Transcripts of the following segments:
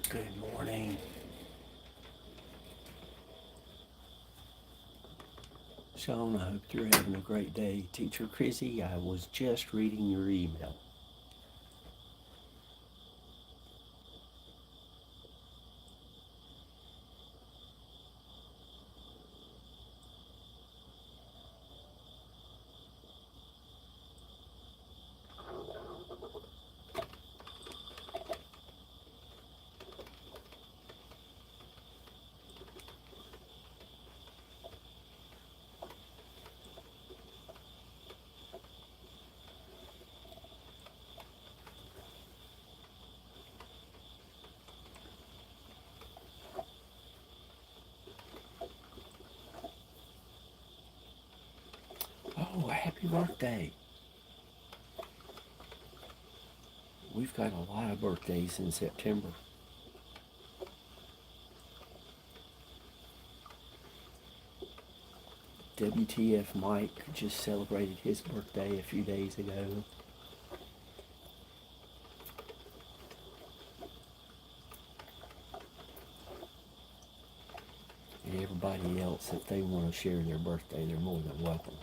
Good morning. Sean, I hope you're having a great day. Teacher Chrissy, I was just reading your email. Oh, happy birthday. We've got a lot of birthdays in September. WTF Mike just celebrated his birthday a few days ago. And everybody else, if they want to share their birthday, they're more than welcome.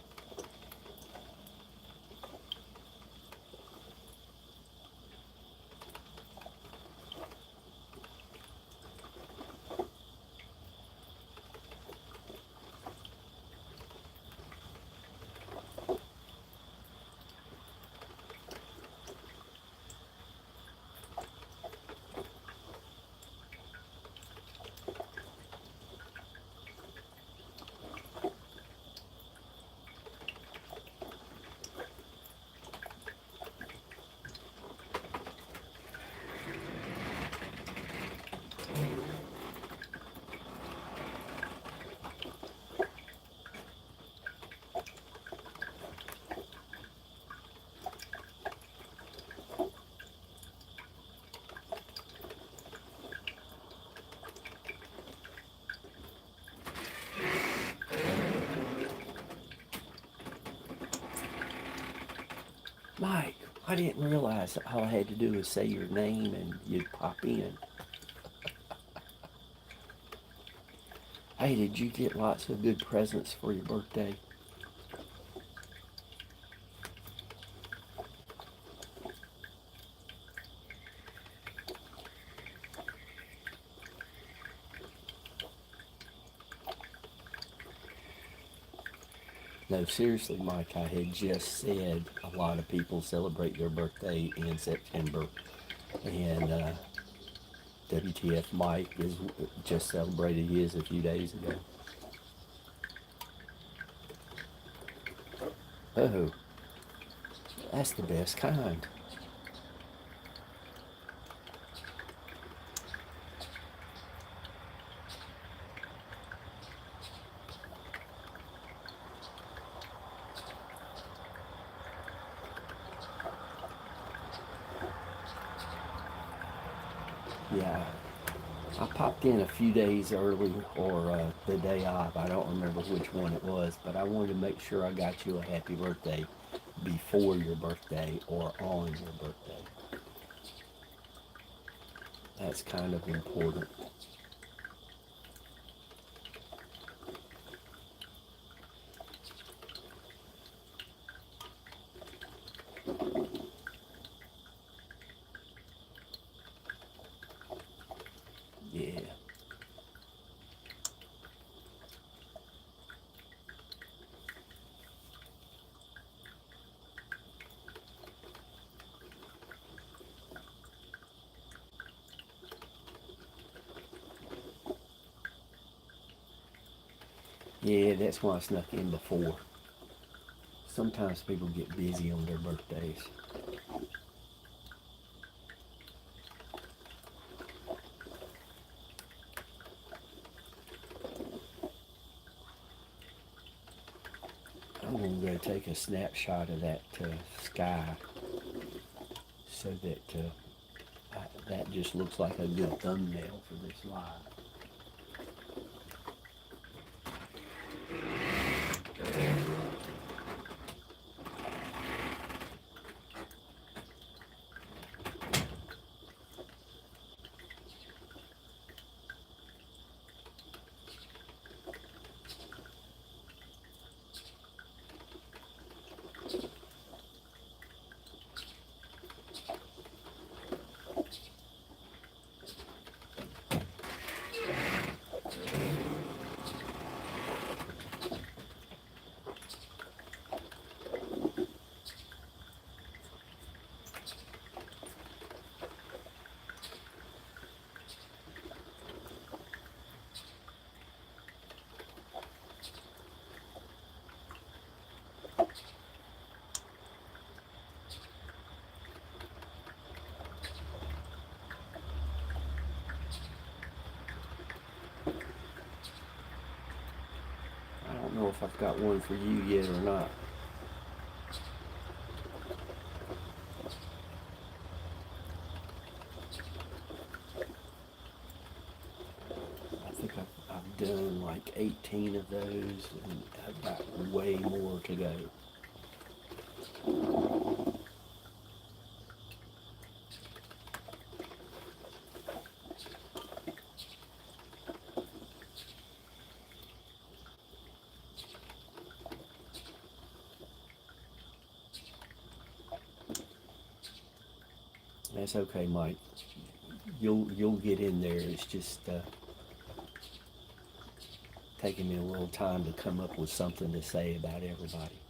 Mike, I didn't realize that all I had to do was say your name and you'd pop in. Hey, did you get lots of good presents for your birthday? No, seriously, Mike, I had just said a lot of people celebrate their birthday in September, and WTF Mike is just celebrated his a few days ago. Oh, that's the best kind. Yeah, I popped in a few days early or the day off. I don't remember which one it was, but I wanted to make sure I got you a happy birthday before your birthday or on your birthday. That's kind of important. Yeah. Yeah, that's why I snuck in before. Sometimes people get busy on their birthdays. I'm going to go take a snapshot of that sky so that that just looks like a good thumbnail for this live. I've got one for you yet or not. I think I've done like 18 of those, and I've got way more to go. That's okay, Mike. You'll get in there. It's just taking me a little time to come up with something to say about everybody.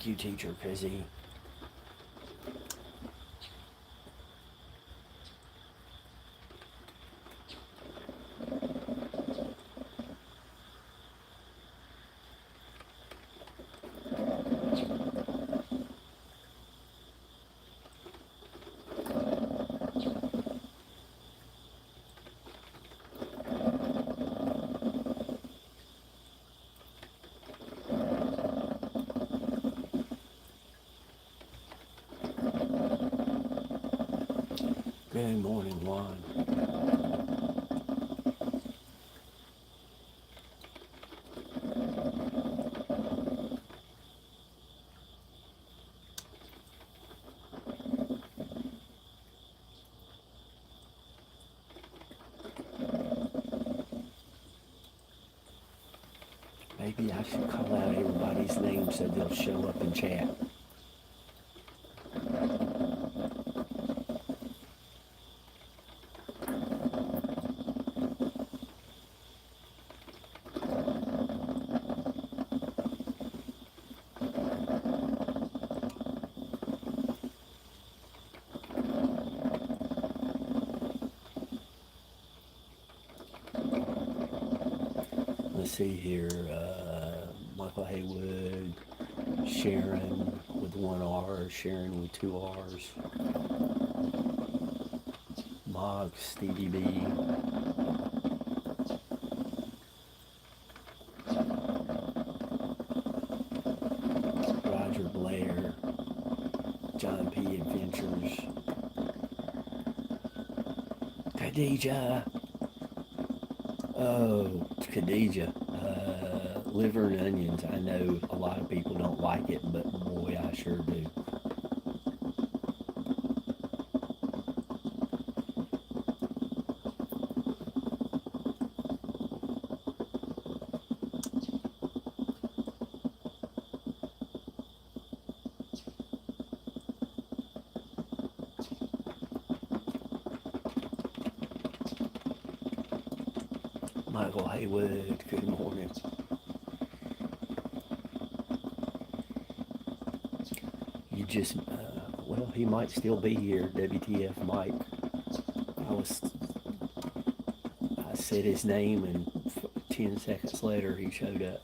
Thank you, Teacher Chrissy. Good morning, Juan. Maybe I should call out everybody's name so they'll show up in chat. Let's see here. Michael Haywood, Sharon with one R, Sharon with two R's, Mog, Stevie B, Roger Blair, John P. Adventures, Khadijah. Oh, Khadijah. Liver and onions. I know a lot of people don't like it, but boy, I sure do. Michael Haywood, good morning. You just, well, he might still be here, WTF Mike. I said his name and 10 seconds later he showed up.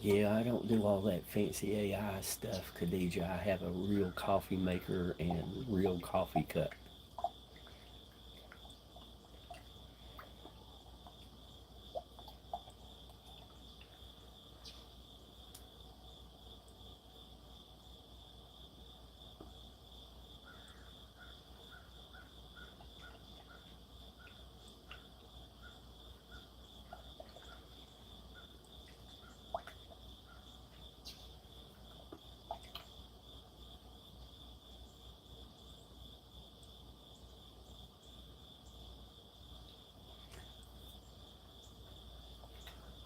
Yeah, I don't do all that fancy AI stuff, Khadijah. I have a real coffee maker and real coffee cup.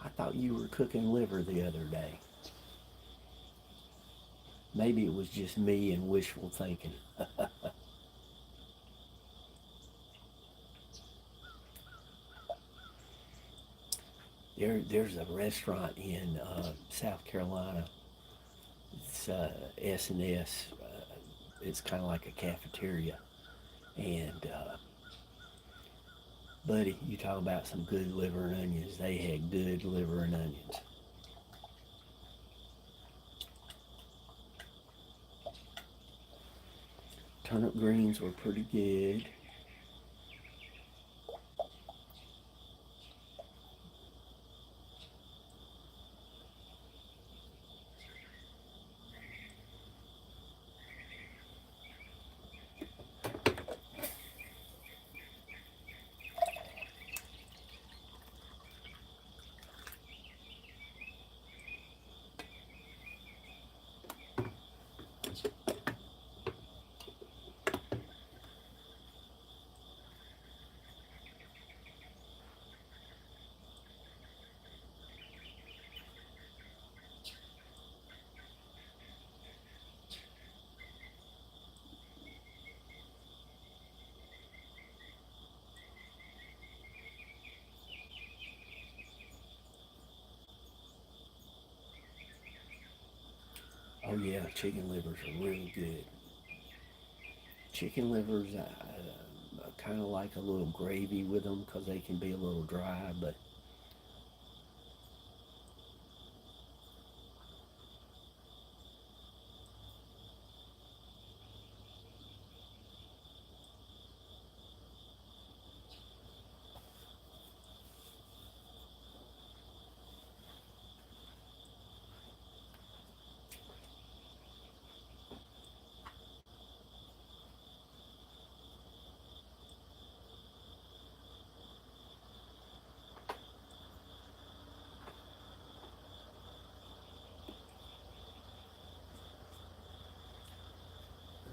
I thought you were cooking liver the other day. Maybe it was just me and wishful thinking. There's a restaurant in South Carolina. It's S&S. It's kind of like a cafeteria. And, buddy, you talk about some good liver and onions. They had good liver and onions. Turnip greens were pretty good. Oh yeah, chicken livers are really good. Chicken livers, I kind of like a little gravy with them because they can be a little dry, but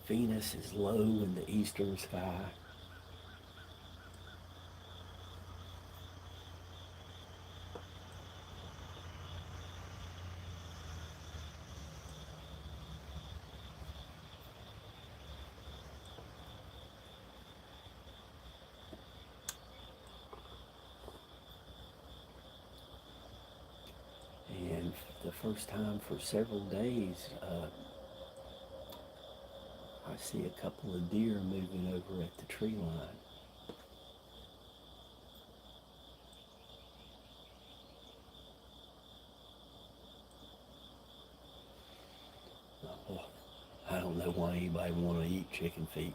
Venus is low in the eastern sky. And the first time for several days, I see a couple of deer moving over at the tree line. Oh, I don't know why anybody want to eat chicken feet.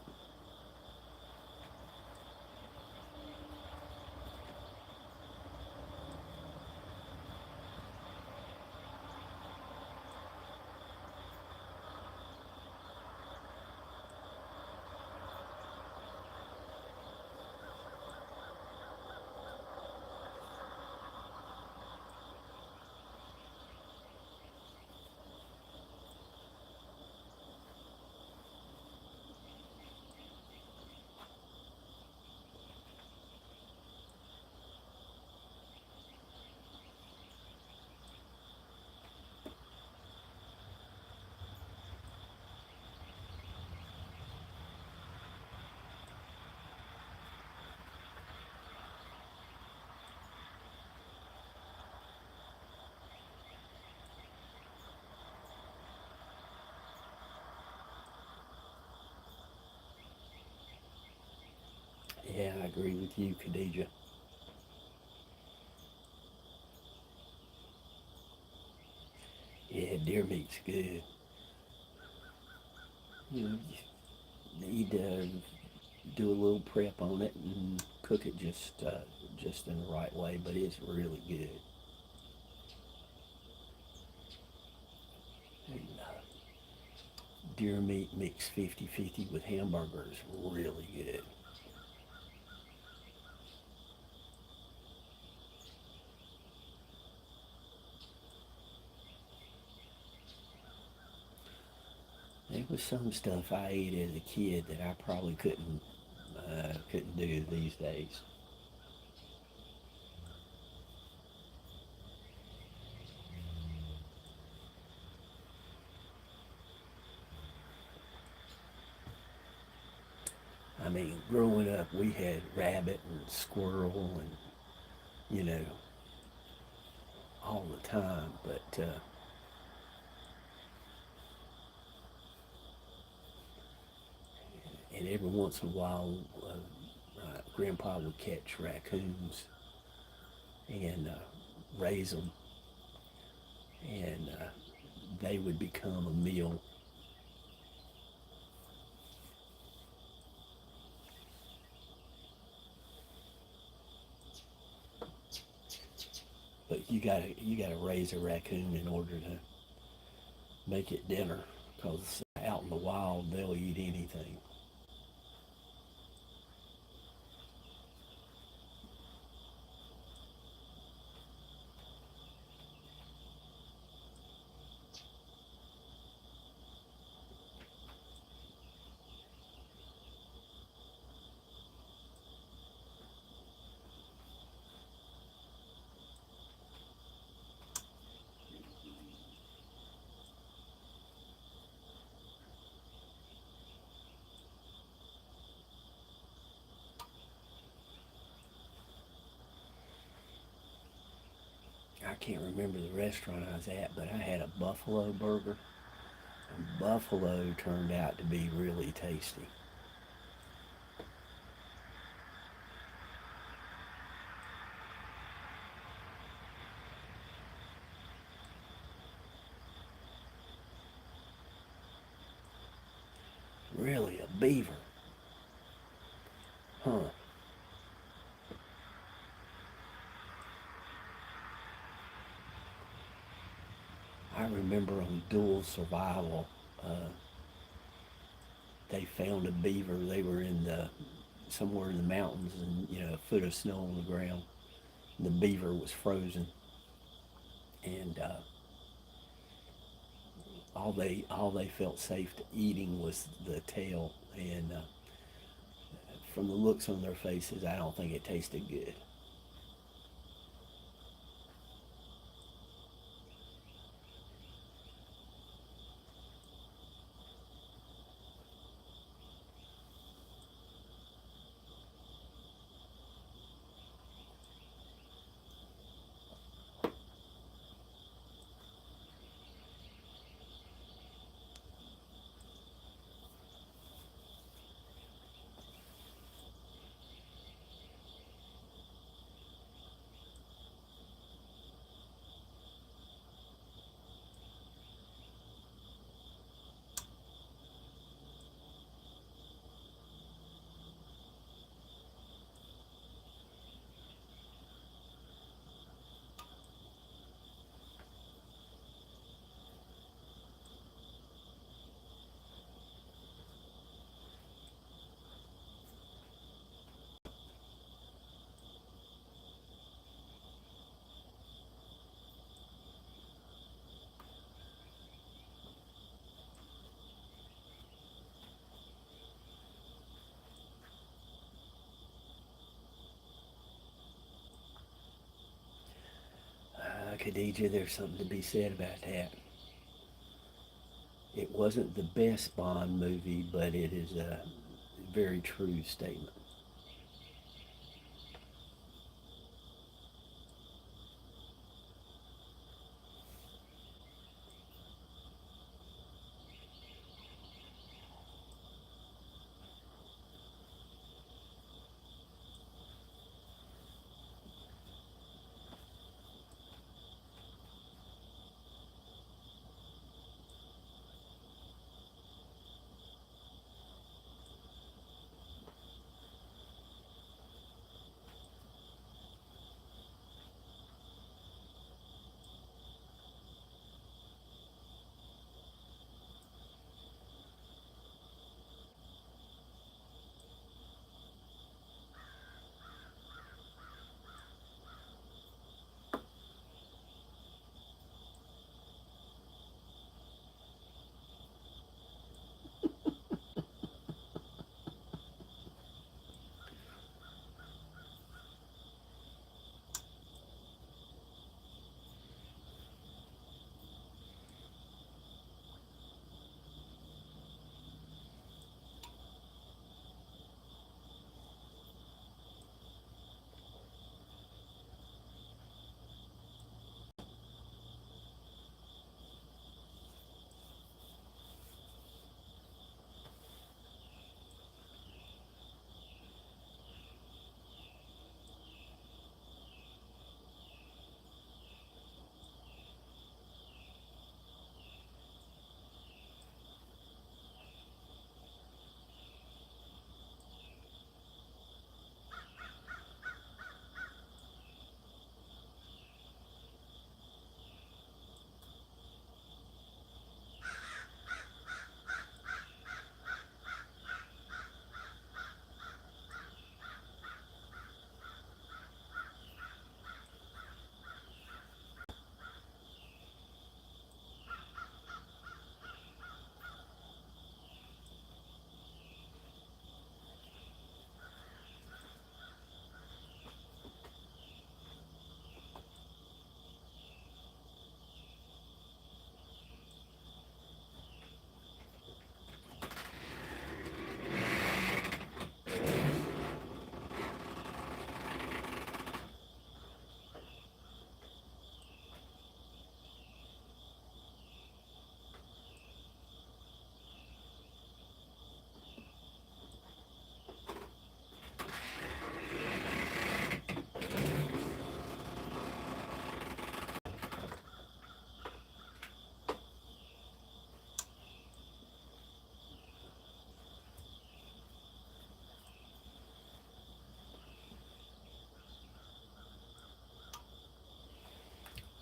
Yeah, I agree with you, Khadija. Yeah, deer meat's good. You need to do a little prep on it and cook it just in the right way, but it's really good. And, deer meat mixed 50-50 with hamburgers, really good. There was some stuff I ate as a kid that I probably couldn't do these days. I mean, growing up, we had rabbit and squirrel and you know all the time, but and every once in a while, Grandpa would catch raccoons and raise them, and they would become a meal. But you gotta raise a raccoon in order to make it dinner, because out in the wild they'll eat anything. I can't remember the restaurant I was at, but I had a buffalo burger, And buffalo turned out to be really tasty. Really, a beaver? Huh. I remember on Dual Survival, uh, they found a beaver. They were in the somewhere in the mountains, and a foot of snow on the ground. The beaver was frozen, and all they felt safe to eating was the tail. And from the looks on their faces, I don't think it tasted good. Khadija, there's something to be said about that. It wasn't the best Bond movie, but it is a very true statement.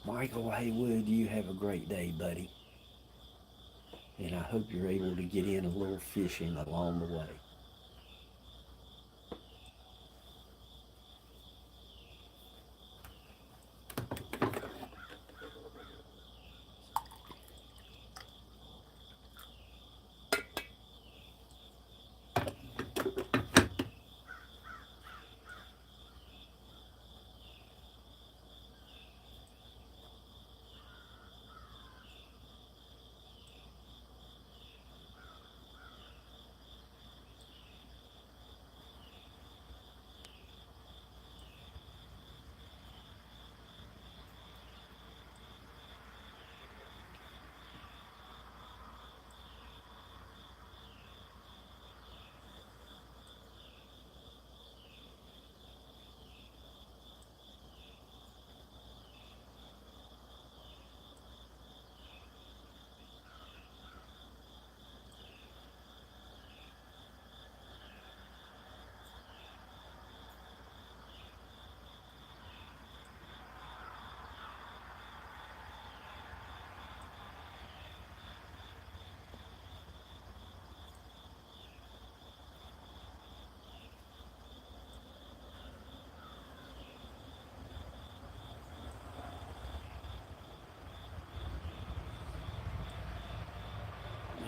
Michael Haywood, you have a great day, buddy. And I hope you're able to get in a little fishing along the way.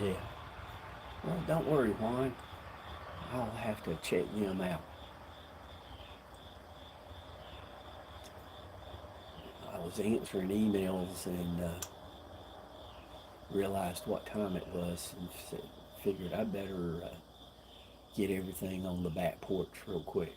Yeah. Well, don't worry, Juan. I'll have to check them out. I was answering emails and realized what time it was and figured I better get everything on the back porch real quick.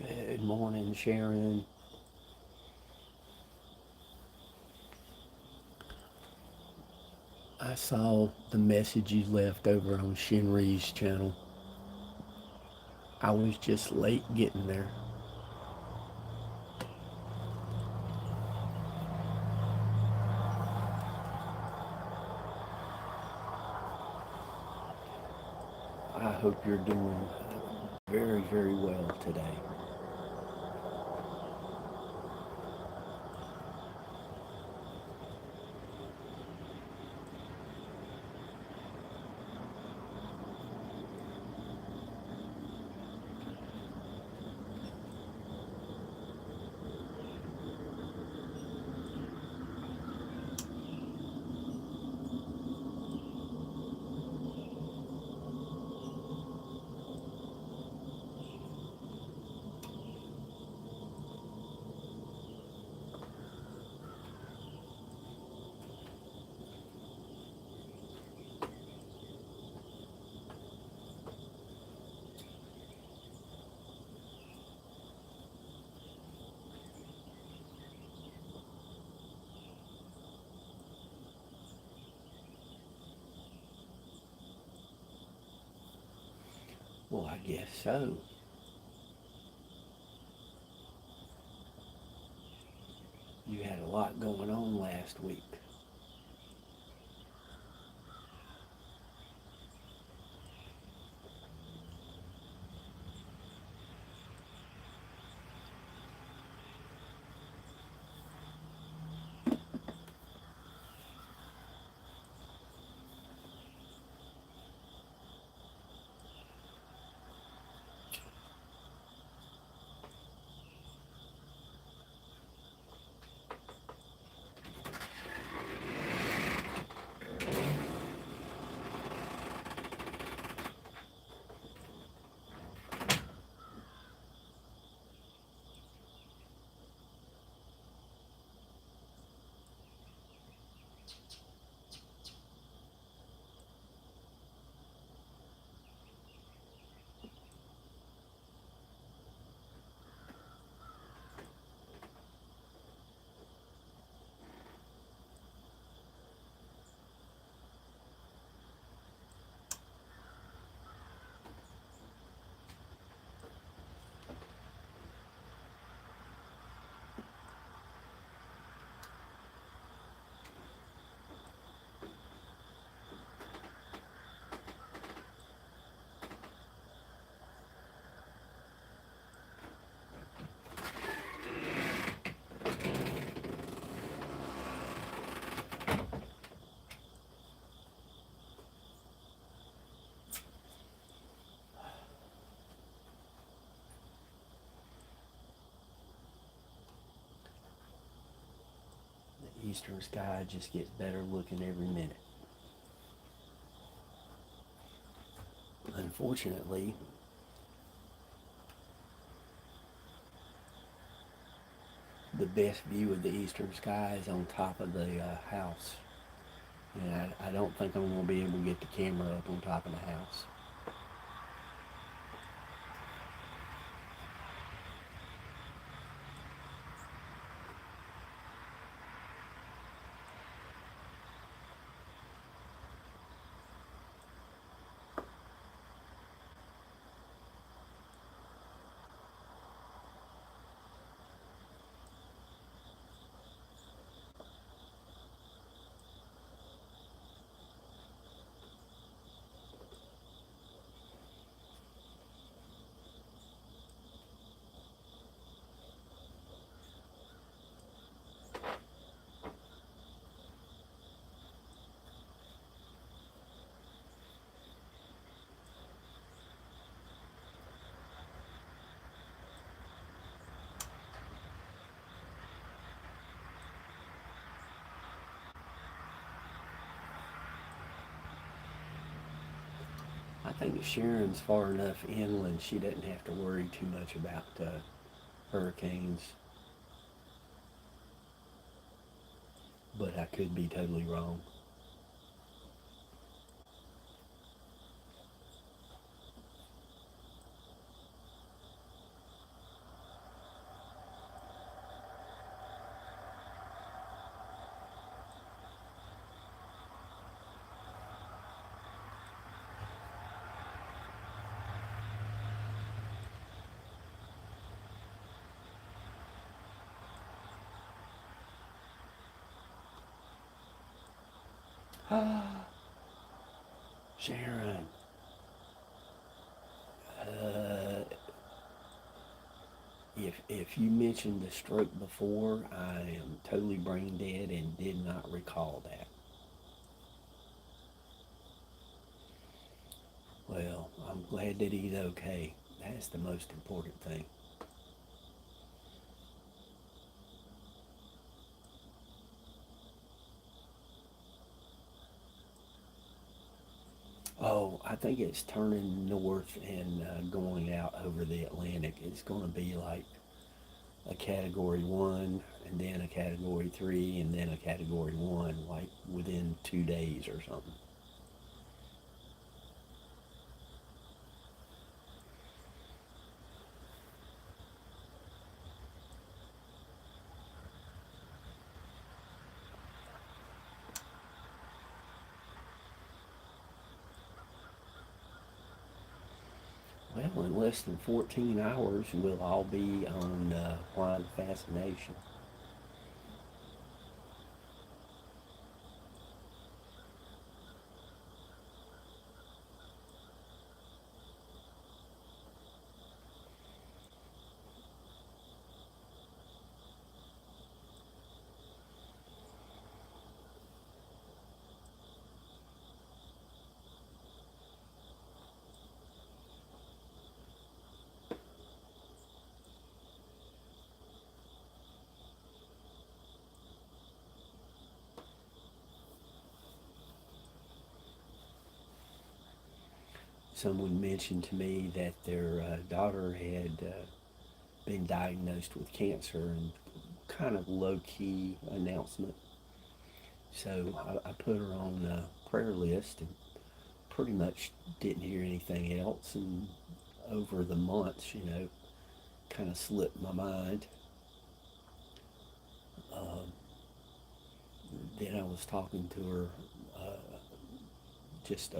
Good morning, Sharon. I saw the message you left over on Shinri's channel. I was just late getting there. I hope you're doing very, very well today. Well, I guess so. You had a lot going on last week. The eastern sky just gets better looking every minute. Unfortunately, the best view of the eastern sky is on top of the house. And I don't think I'm going to be able to get the camera up on top of the house. I think Sharon's far enough inland she doesn't have to worry too much about hurricanes, but I could be totally wrong. Sharon, uh, if you mentioned the stroke before, I am totally brain dead and did not recall that. Well, I'm glad that he's okay. That's the most important thing. Oh, I think it's turning north and going out over the Atlantic. It's going to be like a category one, and then a category three, and then a category one, like within 2 days or something. Well, in less than 14 hours, we'll all be on Blind Fascination. Someone mentioned to me that their daughter had been diagnosed with cancer, and kind of low key announcement. So I put her on the prayer list and pretty much didn't hear anything else. And over the months, kind of slipped my mind. Um, then I was talking to her just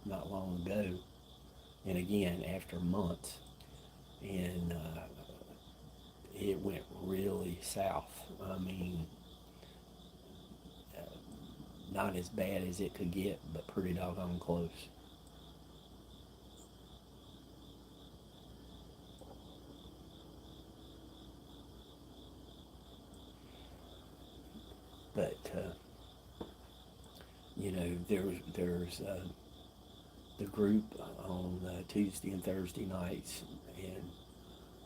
not long ago, and again after months, and it went really south. I mean, not as bad as it could get, but pretty doggone close. But there's the group on Tuesday and Thursday nights, and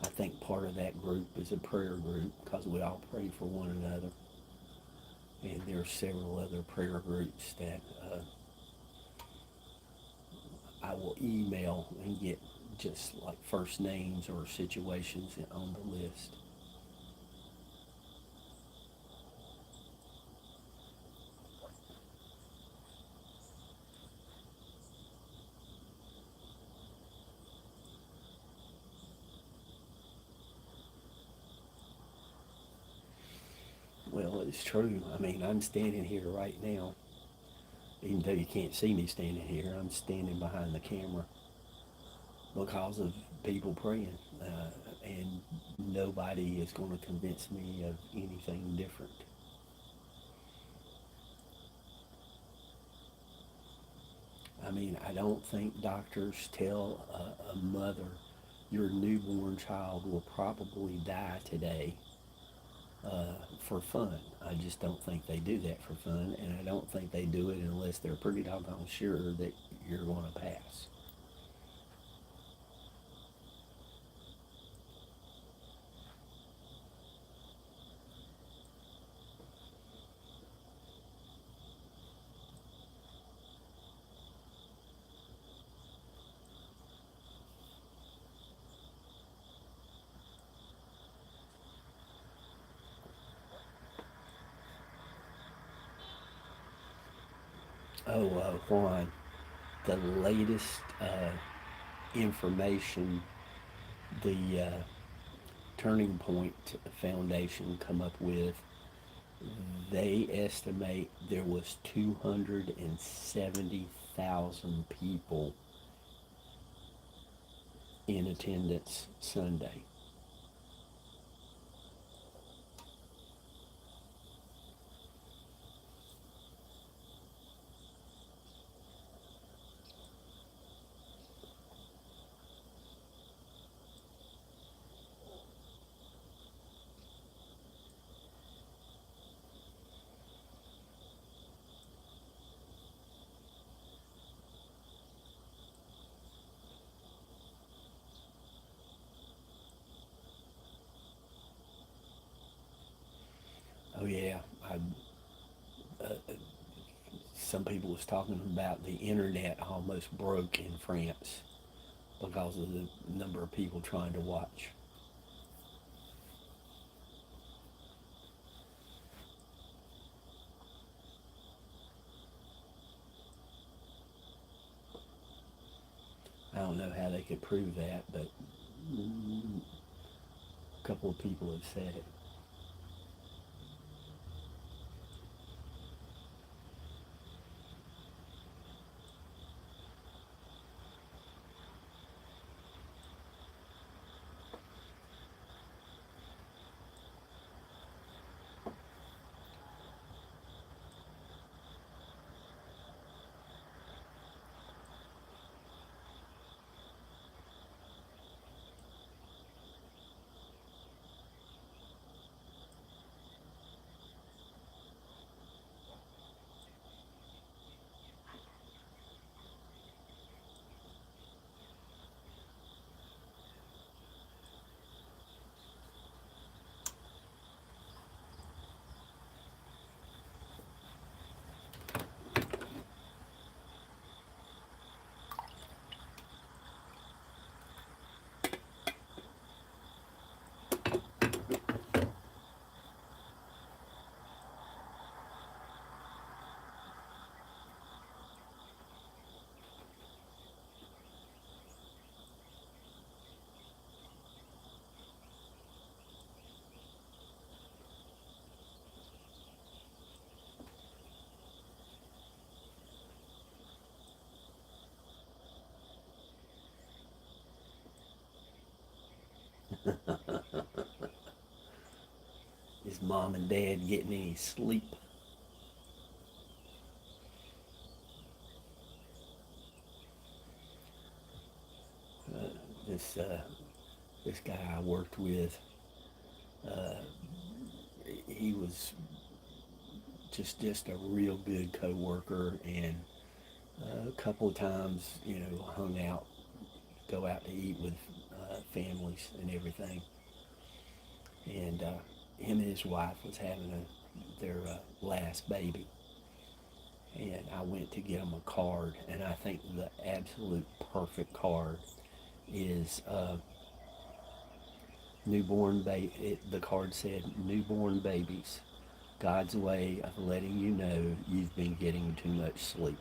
I think part of that group is a prayer group because we all pray for one another. And there's several other prayer groups that I will email and get just like first names or situations on the list. Well, it's true. I mean, I'm standing here right now, even though you can't see me standing here. I'm standing behind the camera because of people praying, and nobody is going to convince me of anything different. I mean, I don't think doctors tell a mother your newborn child will probably die today for fun. I just don't think they do that for fun, and I don't think they do it unless they're pretty doggone sure that you're going to pass. Oh, Juan, the latest information the Turning Point Foundation come up with, they estimate there was 270,000 people in attendance Sunday. Oh yeah, some people was talking about the internet almost broke in France because of the number of people trying to watch. I don't know how they could prove that, but a couple of people have said it. mom and dad getting any sleep? This this guy I worked with, he was just a real good coworker, and a couple of times, hung out, go out to eat with families and everything. And him and his wife was having their last baby, and I went to get him a card, and I think the absolute perfect card is the card said, "Newborn babies, God's way of letting you know you've been getting too much sleep."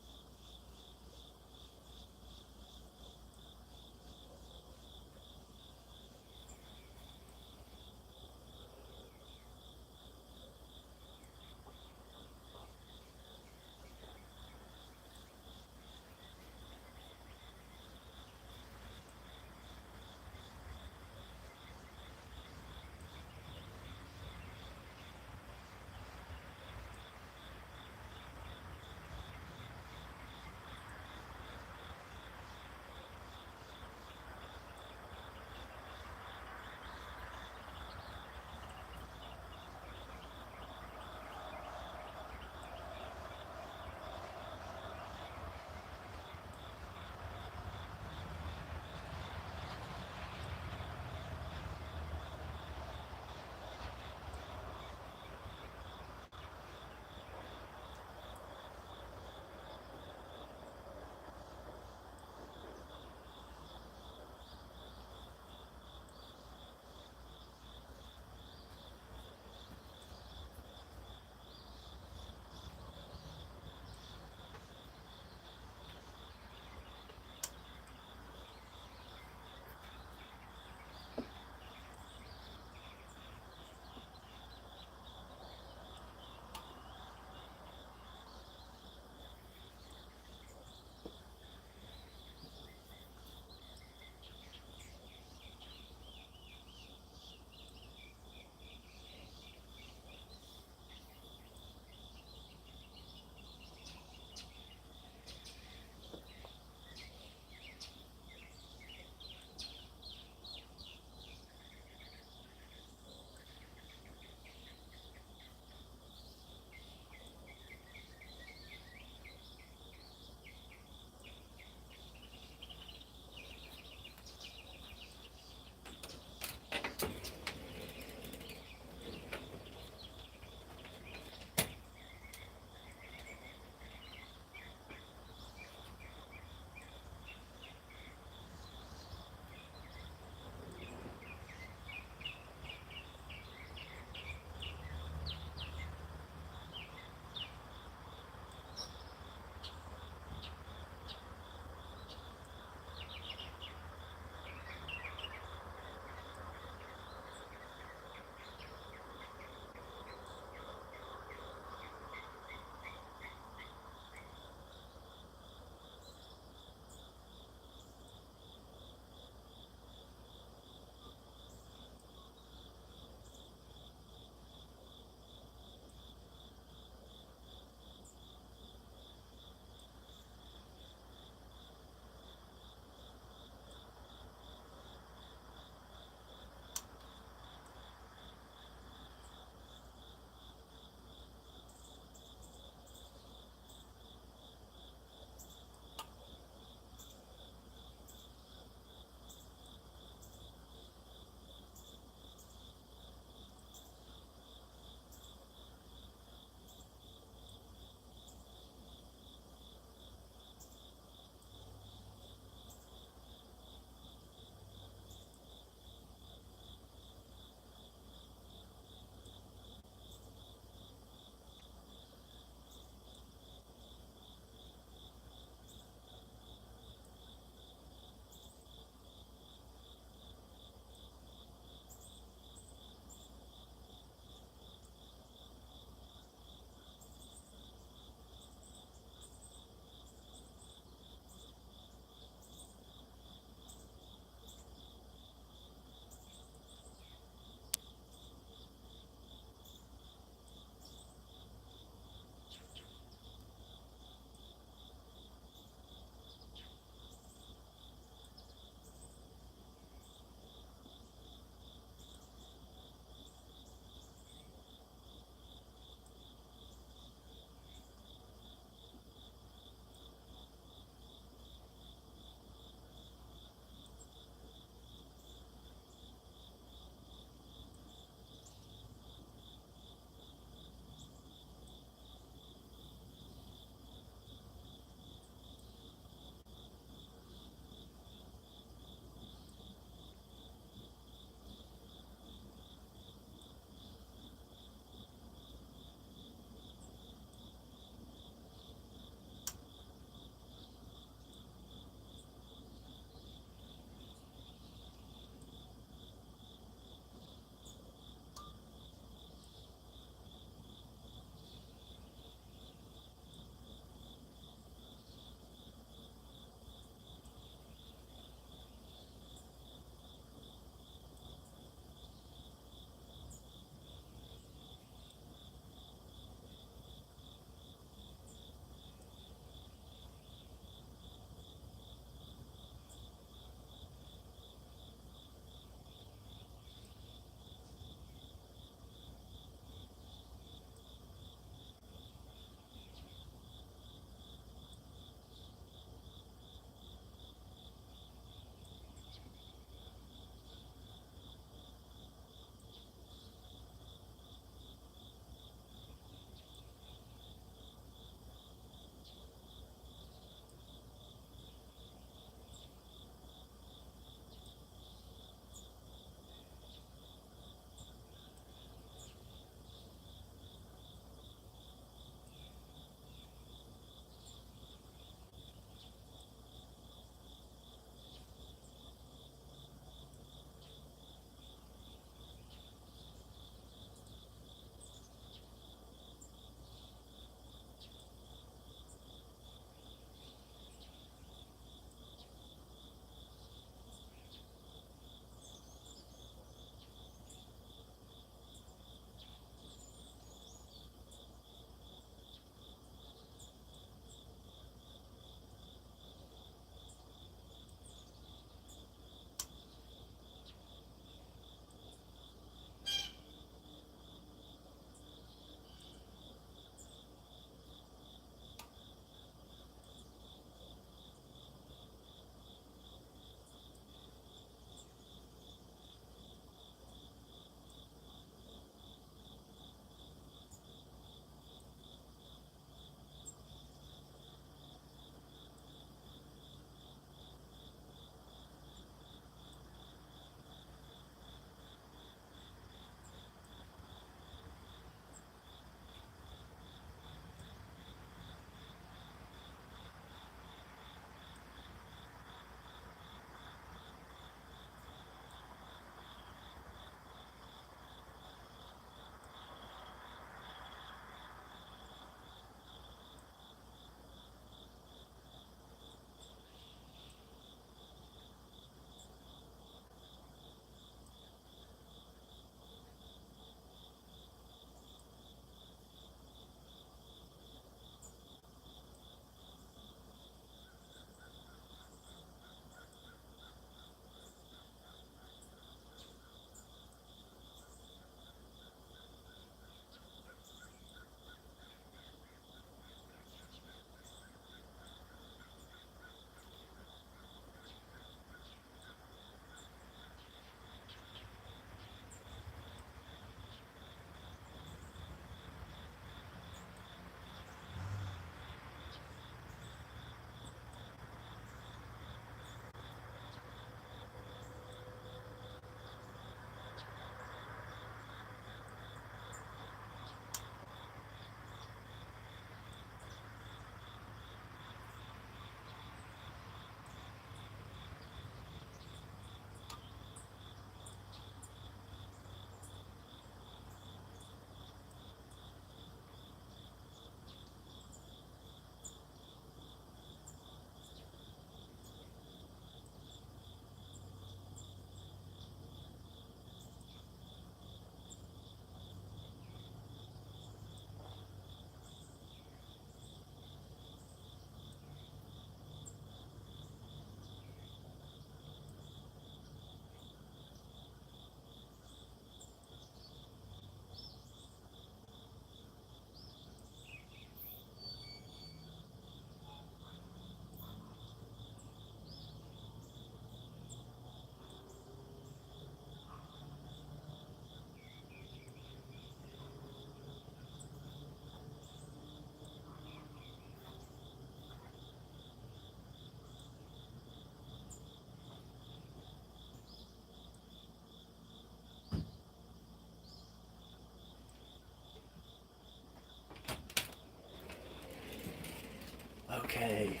Okay.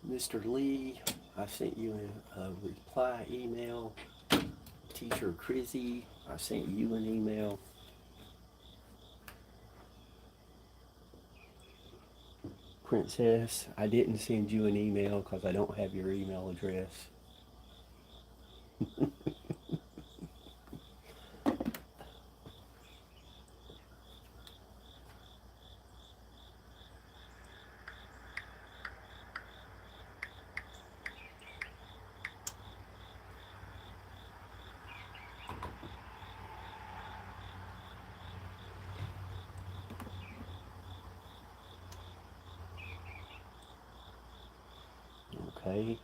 Mr. Lee, I sent you a reply email. Teacher Crizzy, I sent you an email. Princess, I didn't send you an email because I don't have your email address. Okay.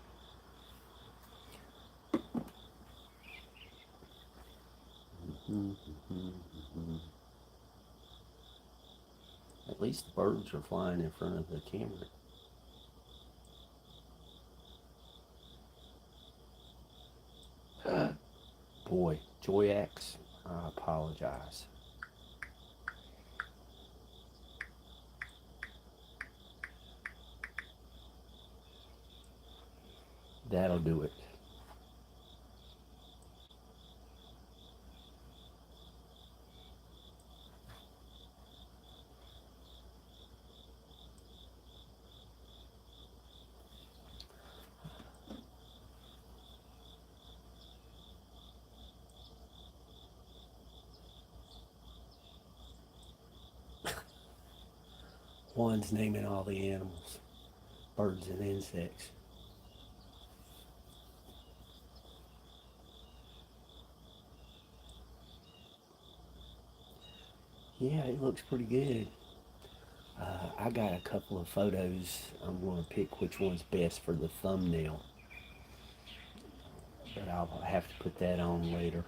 At least the birds are flying in front of the camera. Boy, Joyax, I apologize. That'll do it. Juan's naming all the animals, birds and insects. Yeah, it looks pretty good. I got a couple of photos. I'm going to pick which one's best for the thumbnail, but I'll have to put that on later.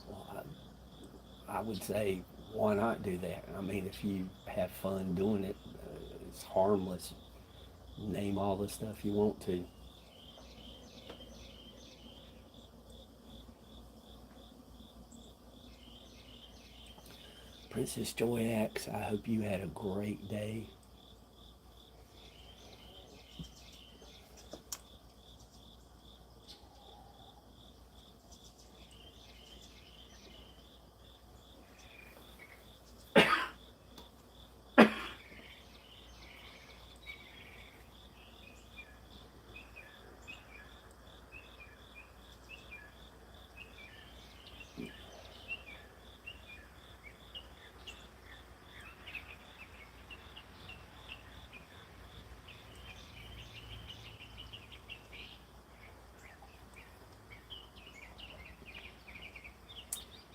Well, I would say, why not do that? I mean, if you have fun doing it, it's harmless. Name all the stuff you want to. Princess Joyax, I hope you had a great day.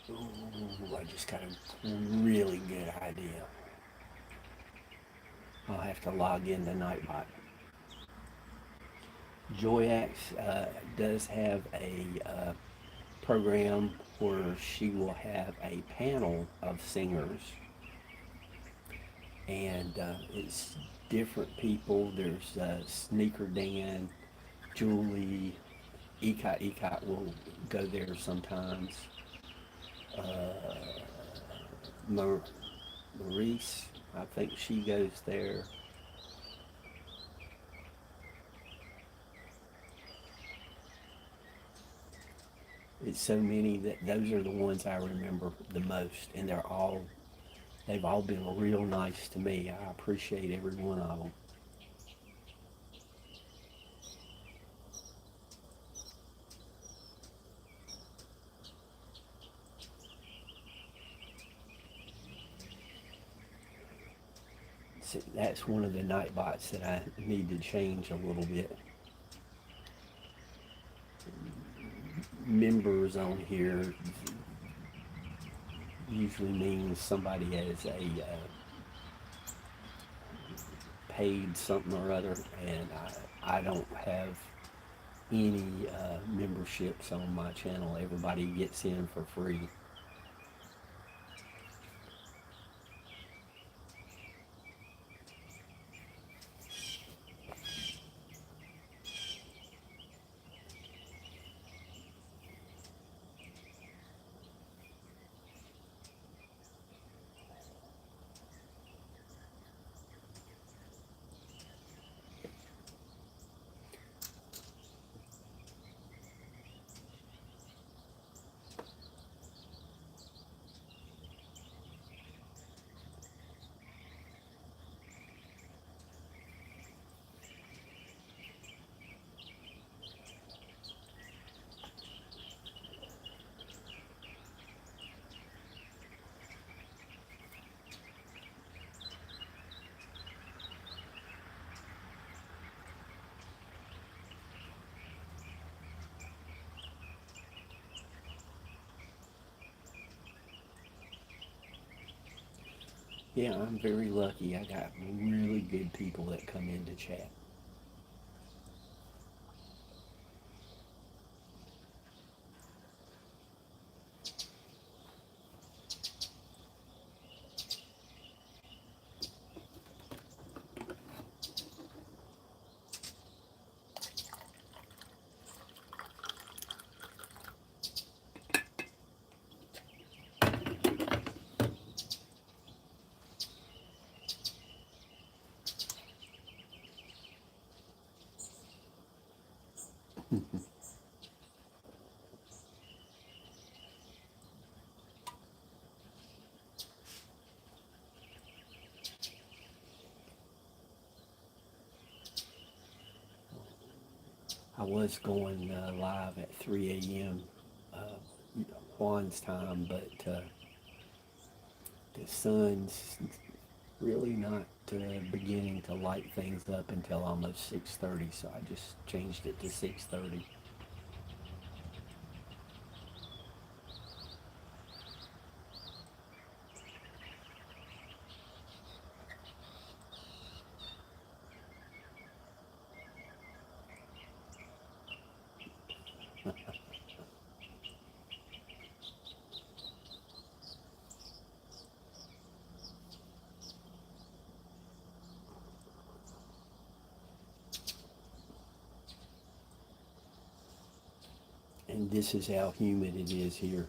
Ooh, I just got a really good idea. I'll have to log into Nightbot. Joyax does have a program where she will have a panel of singers, and it's different people. There's Sneaker Dan, Julie, Ecot will go there sometimes. Uh, Maurice, I think she goes there. It's so many that those are the ones I remember the most, and they've all been real nice to me. I appreciate every one of them. So that's one of the night bots that I need to change a little bit. Members on here usually means somebody has a paid something or other, and I don't have any memberships on my channel. Everybody gets in for free. Yeah, I'm very lucky. I got really good people that come in to chat. I was going live at 3 a.m. Juan's time, but the sun's really not beginning to light things up until almost 6:30. So I just changed it to 6:30. And this is how humid it is here.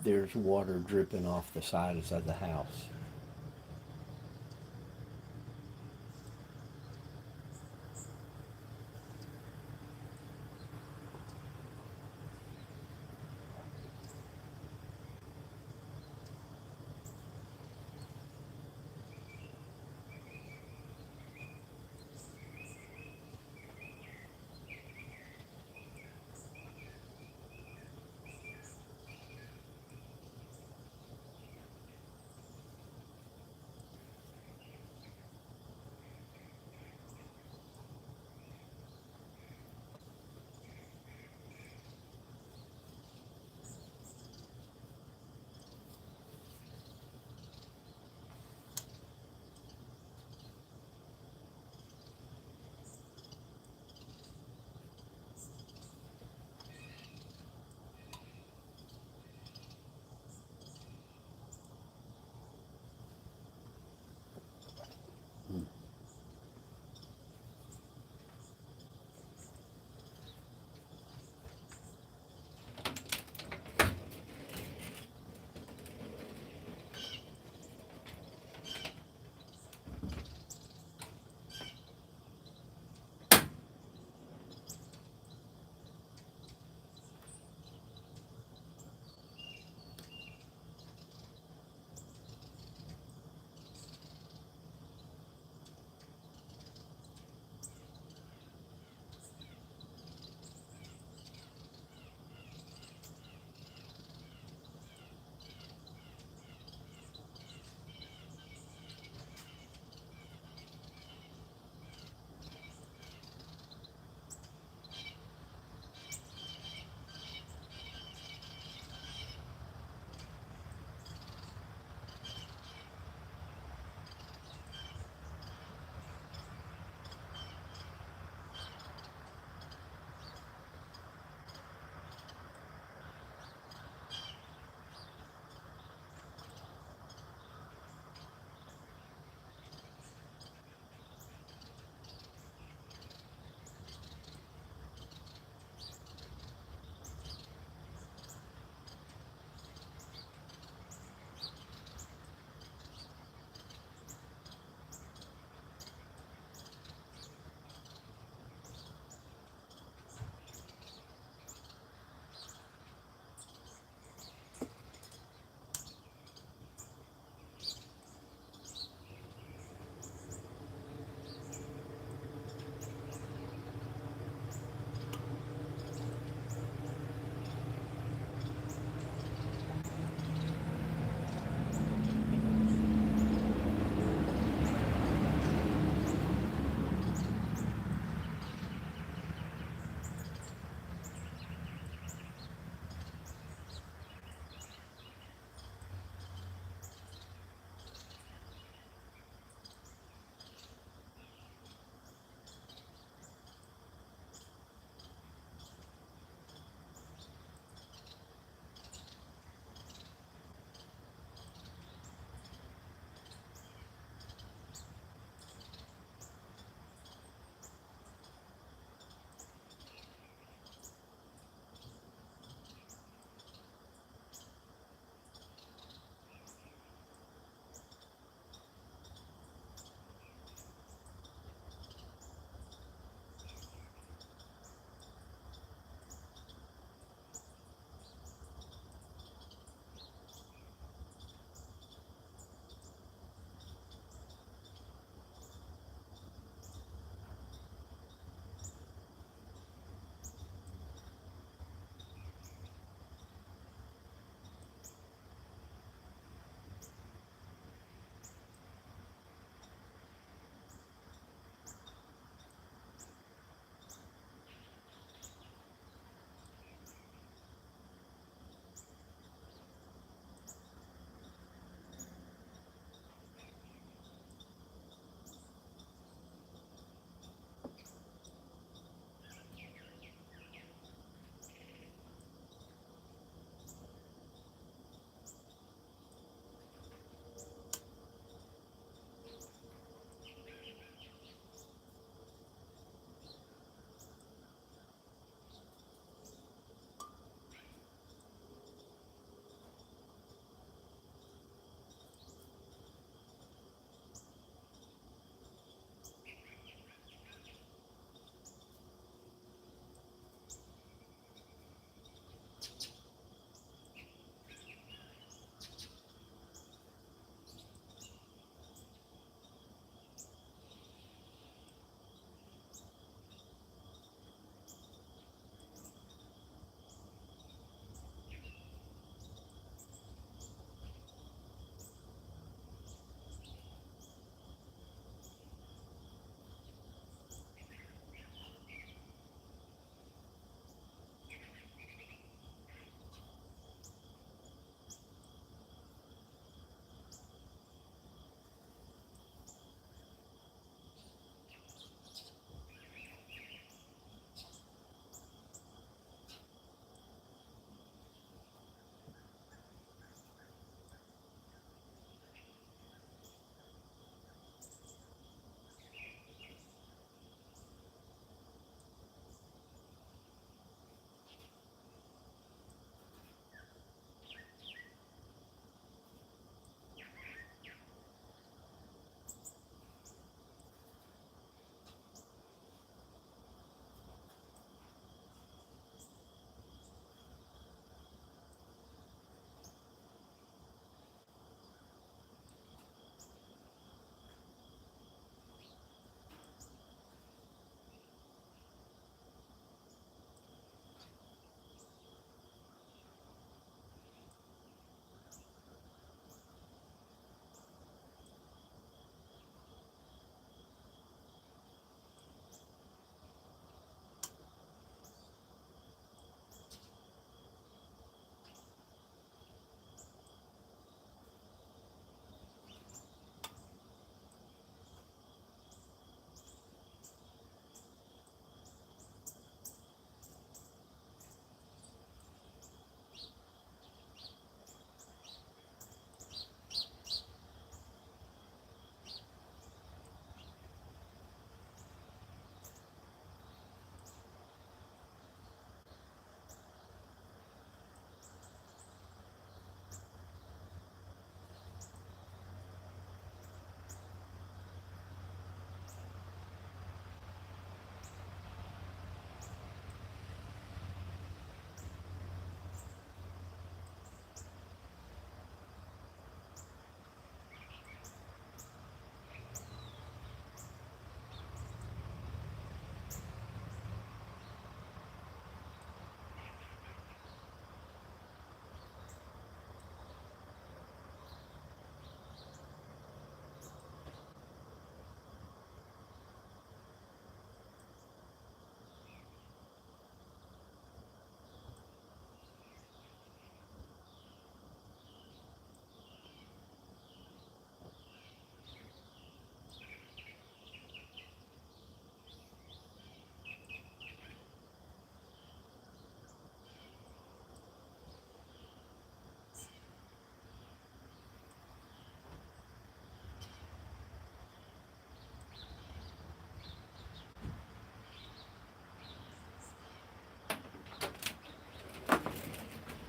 There's water dripping off the sides of the house.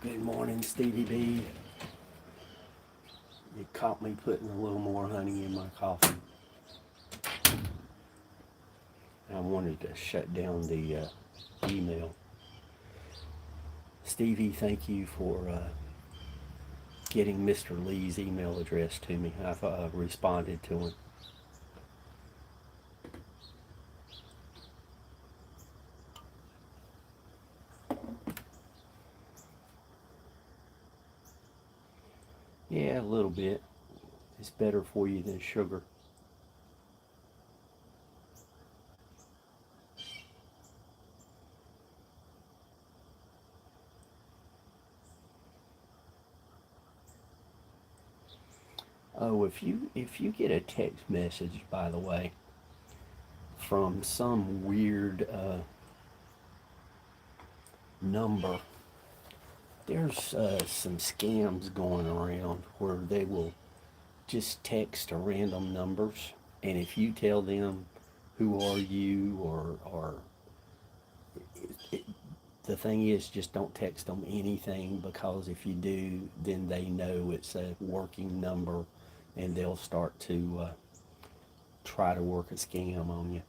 Good morning, Stevie B. You caught me putting a little more honey in my coffee. I wanted to shut down the email. Stevie, thank you for getting Mr. Lee's email address to me. I've responded to him. Yeah, a little bit. It's better for you than sugar. Oh, if you get a text message, by the way, from some weird number, there's some scams going around where they will just text a random numbers, and if you tell them who are you or it, the thing is, just don't text them anything, because if you do, then they know it's a working number and they'll start to try to work a scam on you.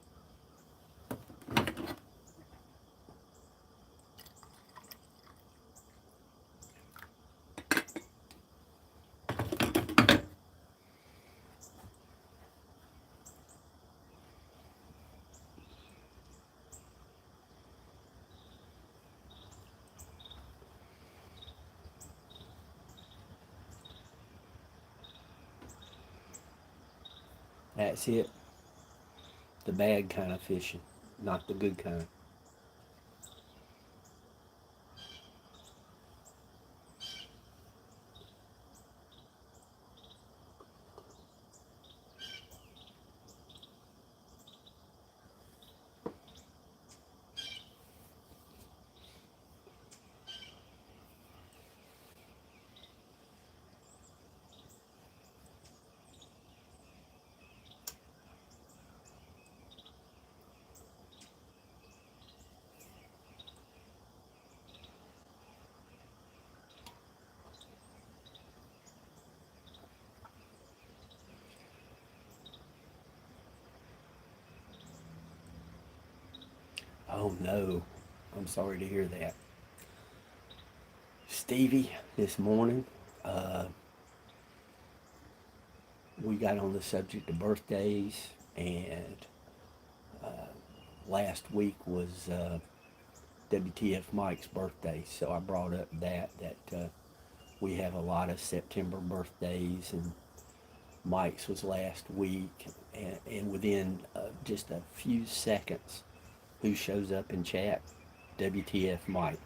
That's it. The bad kind of fishing, not the good kind. Oh no, I'm sorry to hear that. Stevie, this morning, uh, we got on the subject of birthdays, and last week was WTF Mike's birthday, so I brought up that we have a lot of September birthdays, and Mike's was last week, and within just a few seconds, who shows up in chat? WTF Mike.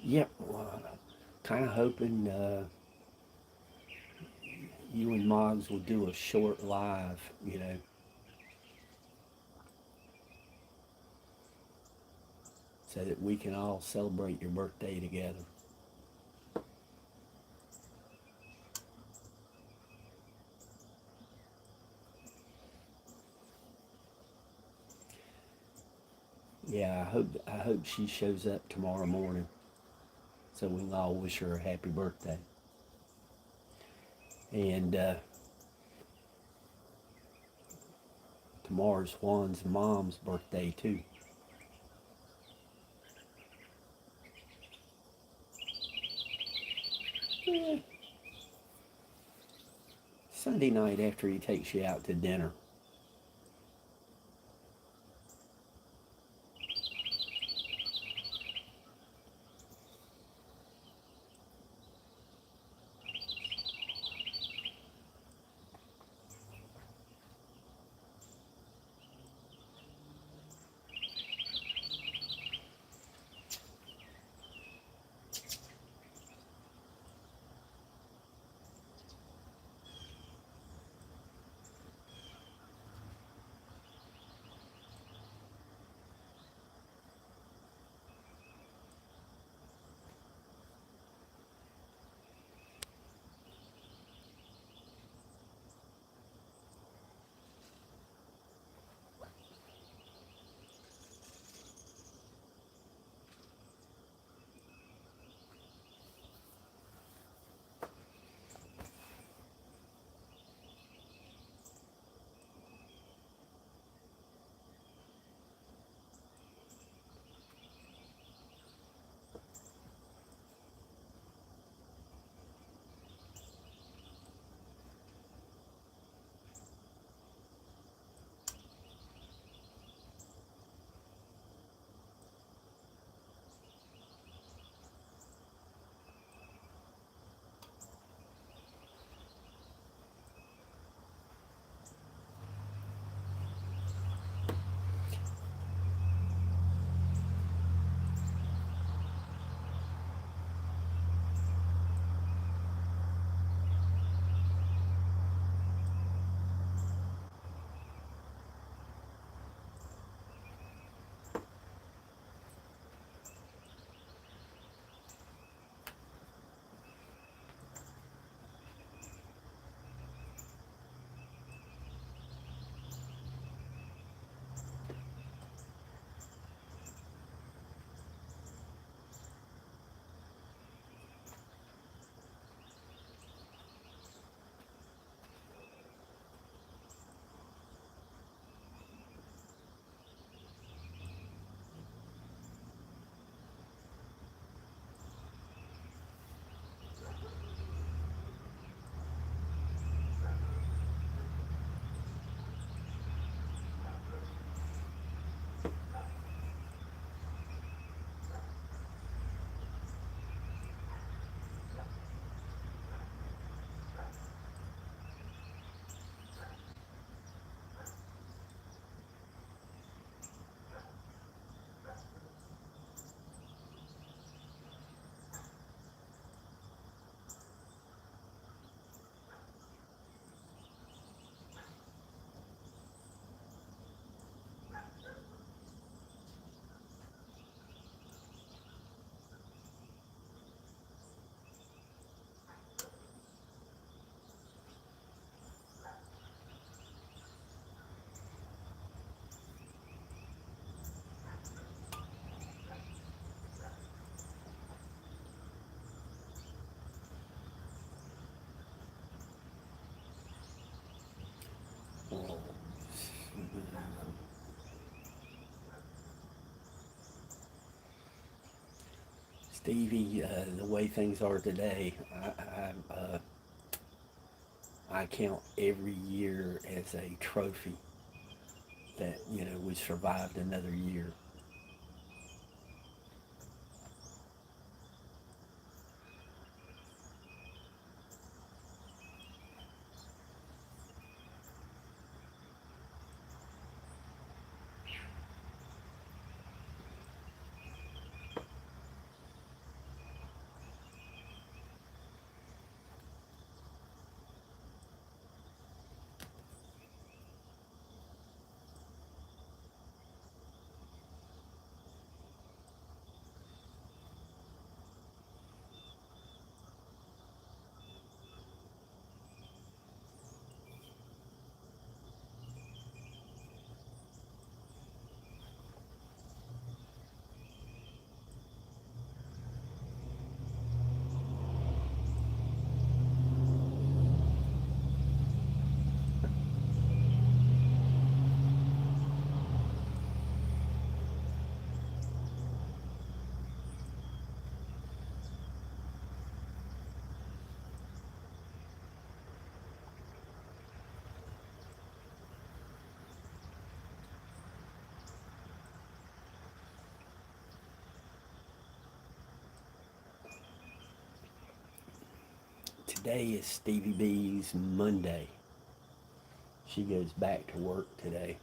Yep, well, kind of hoping you and Moggs will do a short live, so that we can all celebrate your birthday together. Yeah, I hope she shows up tomorrow morning, so we can all wish her a happy birthday. And tomorrow's Juan's mom's birthday too. Yeah. Sunday night after he takes you out to dinner. Stevie, the way things are today, I count every year as a trophy that, we survived another year. Today is Stevie B's Monday. She goes back to work today.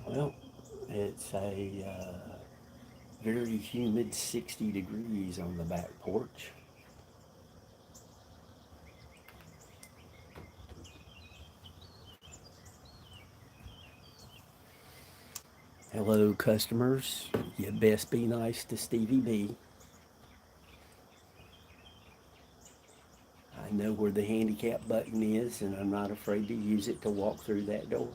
Well, it's a very humid 60 degrees on the back porch. Hello, customers. You best be nice to Stevie B. I know where the handicap button is, and I'm not afraid to use it to walk through that door.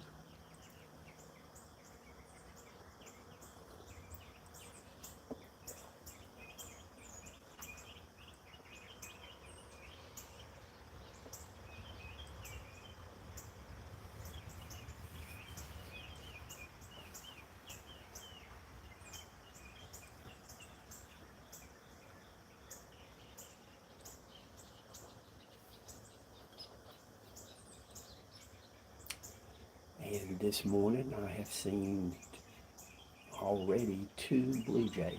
And this morning I have seen already two blue jays.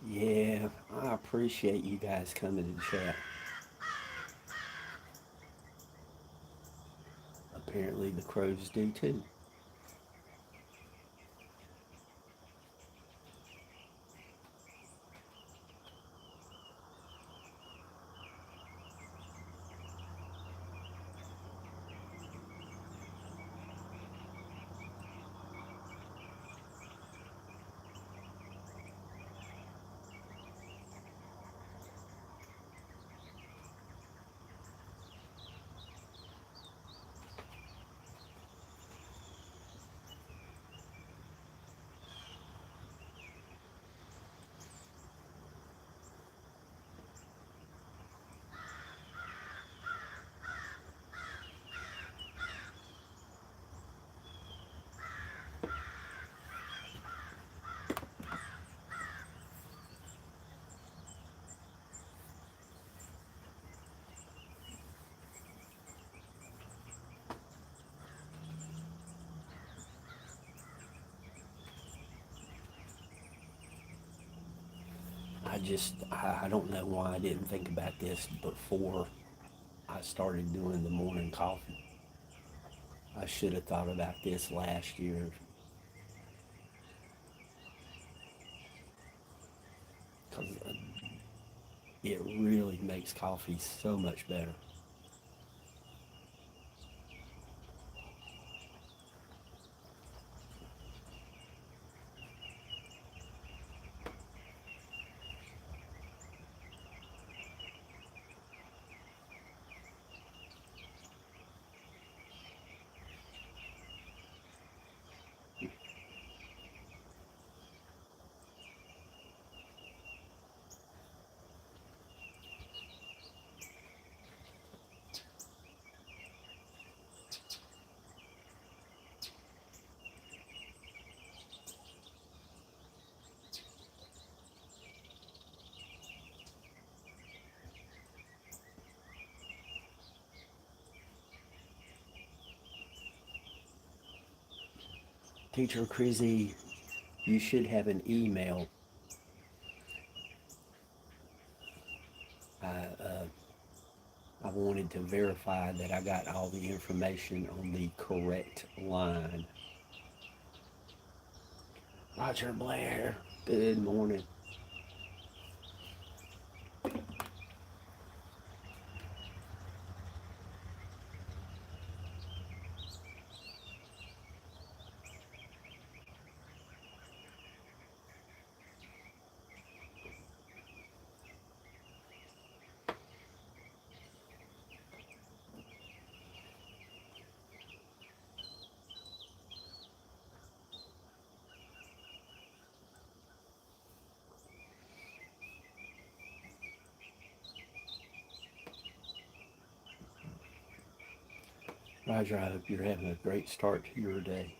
Yeah, I appreciate you guys coming to chat. Apparently, the crows do too. I don't know why I didn't think about this before I started doing the morning coffee. I should have thought about this last year because it really makes coffee so much better. Teacher Crizzy, you should have an email. I wanted to verify that I got all the information on the correct line. Roger Blair, good morning. Roger, I hope you're having a great start to your day.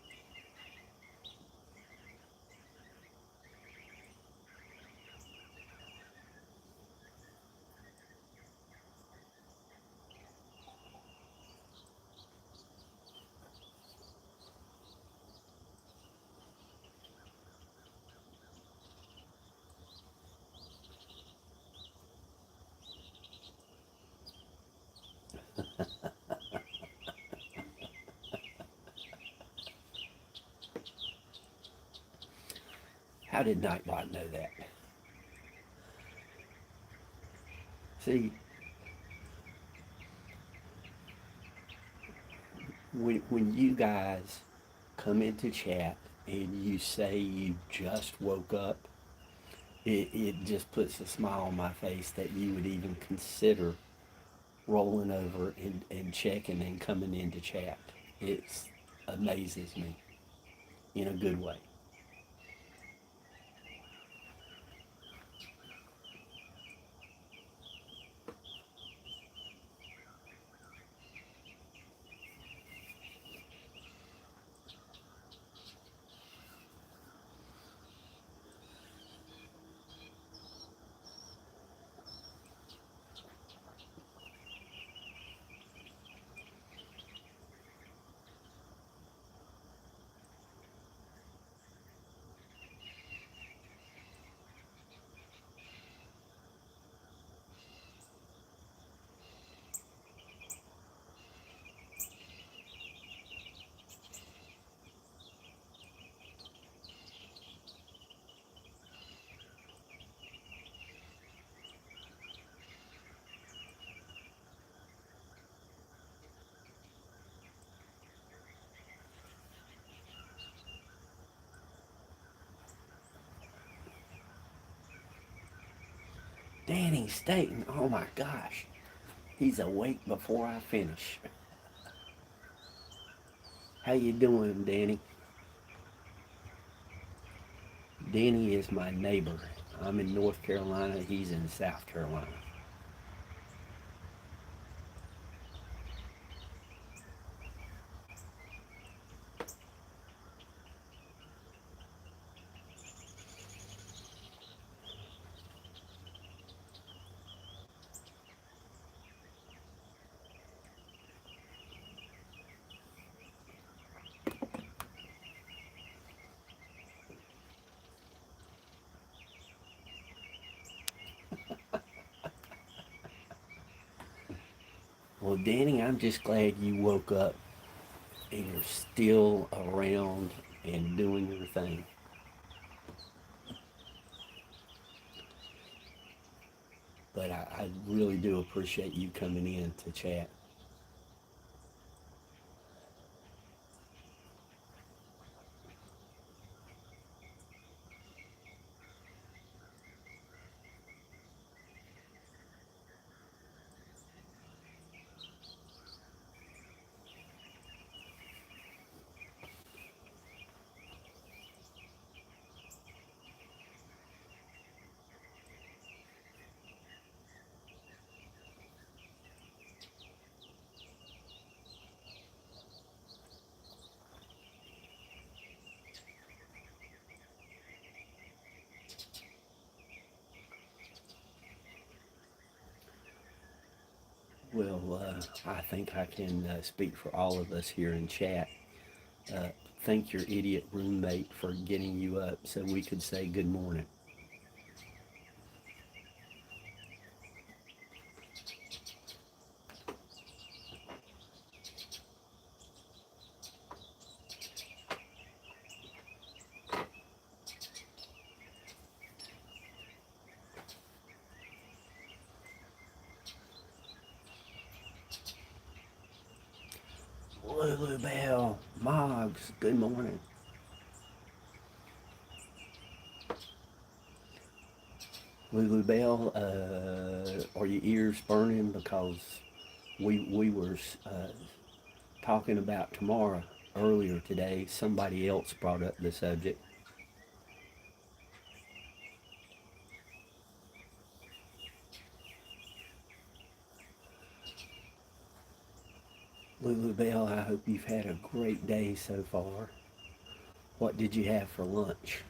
How did Nightbot know that? See, when you guys come into chat and you say you just woke up, it just puts a smile on my face that you would even consider rolling over and checking and coming into chat. It amazes me in a good way. Danny Staten, oh my gosh. He's awake before I finish. How you doing, Danny? Danny is my neighbor. I'm in North Carolina. He's in South Carolina. Well, Danny, I'm just glad you woke up and you're still around and doing your thing. But I really do appreciate you coming in to chat. Well, I think I can speak for all of us here in chat. Uh, thank your idiot roommate for getting you up so we could say good morning. Lulu Bell, Moggs, good morning. Lulu Bell, are your ears burning? Because we were talking about tomorrow earlier today. Somebody else brought up the subject. Lulu Bell, I hope you've had a great day so far. What did you have for lunch?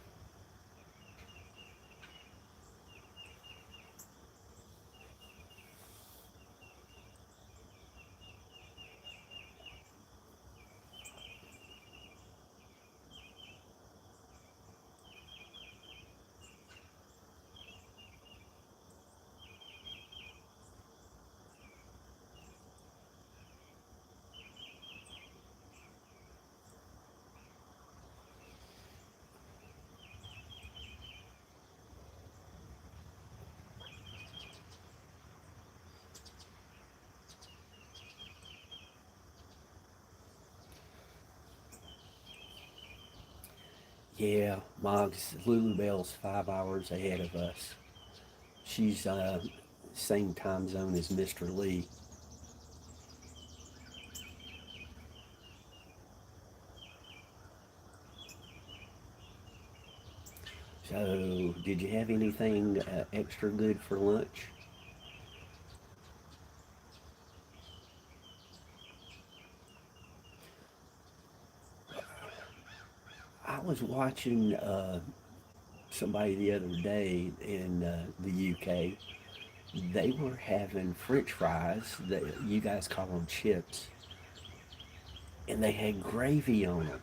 Yeah, Moggs, Lulu Bell's 5 hours ahead of us. She's same time zone as Mr. Lee. So, did you have anything extra good for lunch? I was watching somebody the other day in the UK. They were having French fries that you guys call them chips, and they had gravy on them.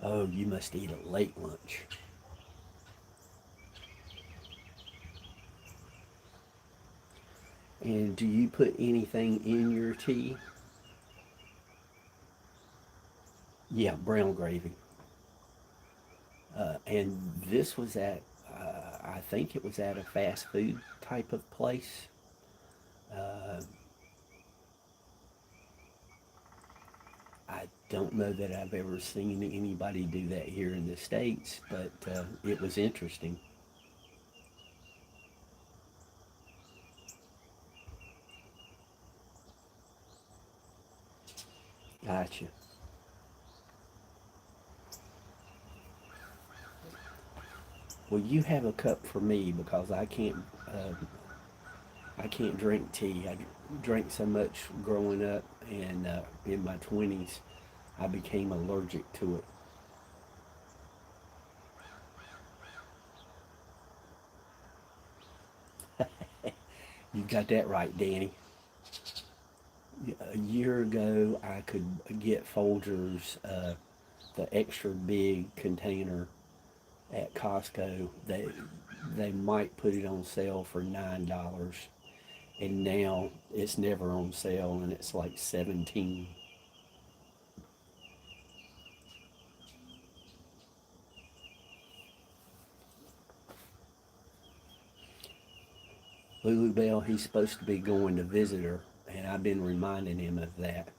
Oh, you must eat a late lunch. And do you put anything in your tea? Yeah, brown gravy. And this was at, I think it was at a fast food type of place. Uh, I don't know that I've ever seen anybody do that here in the States, but it was interesting. Gotcha. Well, you have a cup for me because uh, I can't drink tea. Drank so much growing up, and in my 20s, I became allergic to it. You got that right, Danny. A year ago, I could get Folgers, the extra big container at Costco. They might put it on sale for $9, and now it's never on sale, and it's like 17. Lulu Bell, he's supposed to be going to visit her, and I've been reminding him of that.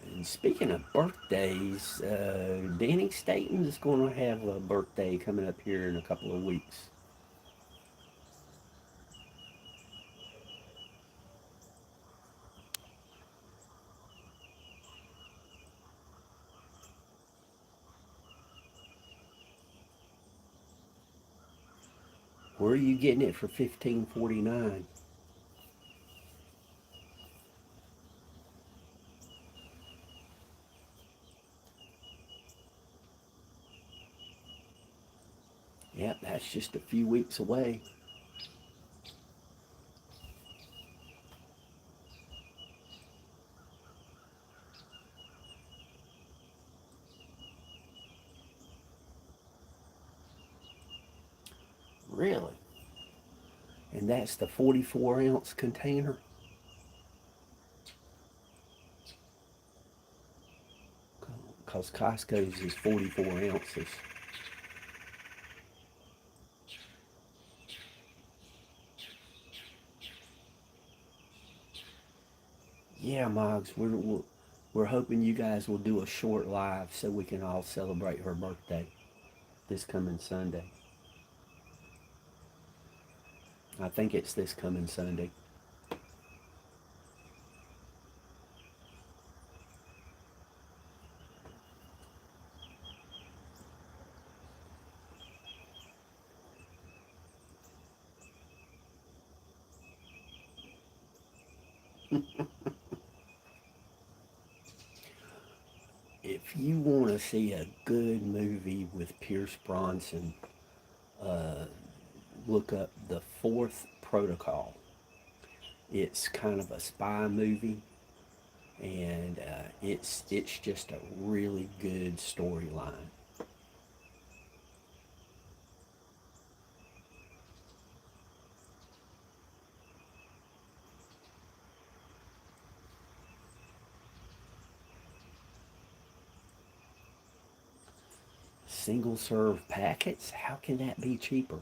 And speaking of birthdays, Danny Staten is going to have a birthday coming up here in a couple of weeks. Where are you getting it for 15.49? Yep, that's just a few weeks away. Really? And that's the 44-ounce container? Because Costco's is 44 ounces. Yeah, Moggs, we're hoping you guys will do a short live so we can all celebrate her birthday this coming Sunday. I think it's this coming Sunday. If you want to see a good movie with Pierce Bronson, uh, look up The Fourth Protocol. It's kind of a spy movie, and it's just a really good storyline. Single serve packets? How can that be cheaper?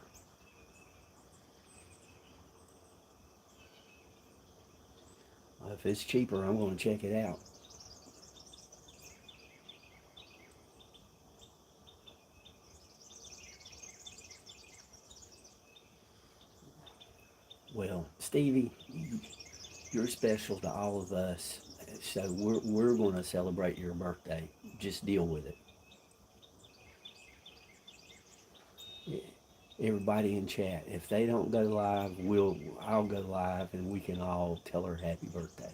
If it's cheaper, I'm going to check it out. Well, Stevie, you're special to all of us, so we're going to celebrate your birthday. Just deal with it. Everybody in chat, if they don't go live, I'll go live and we can all tell her happy birthday.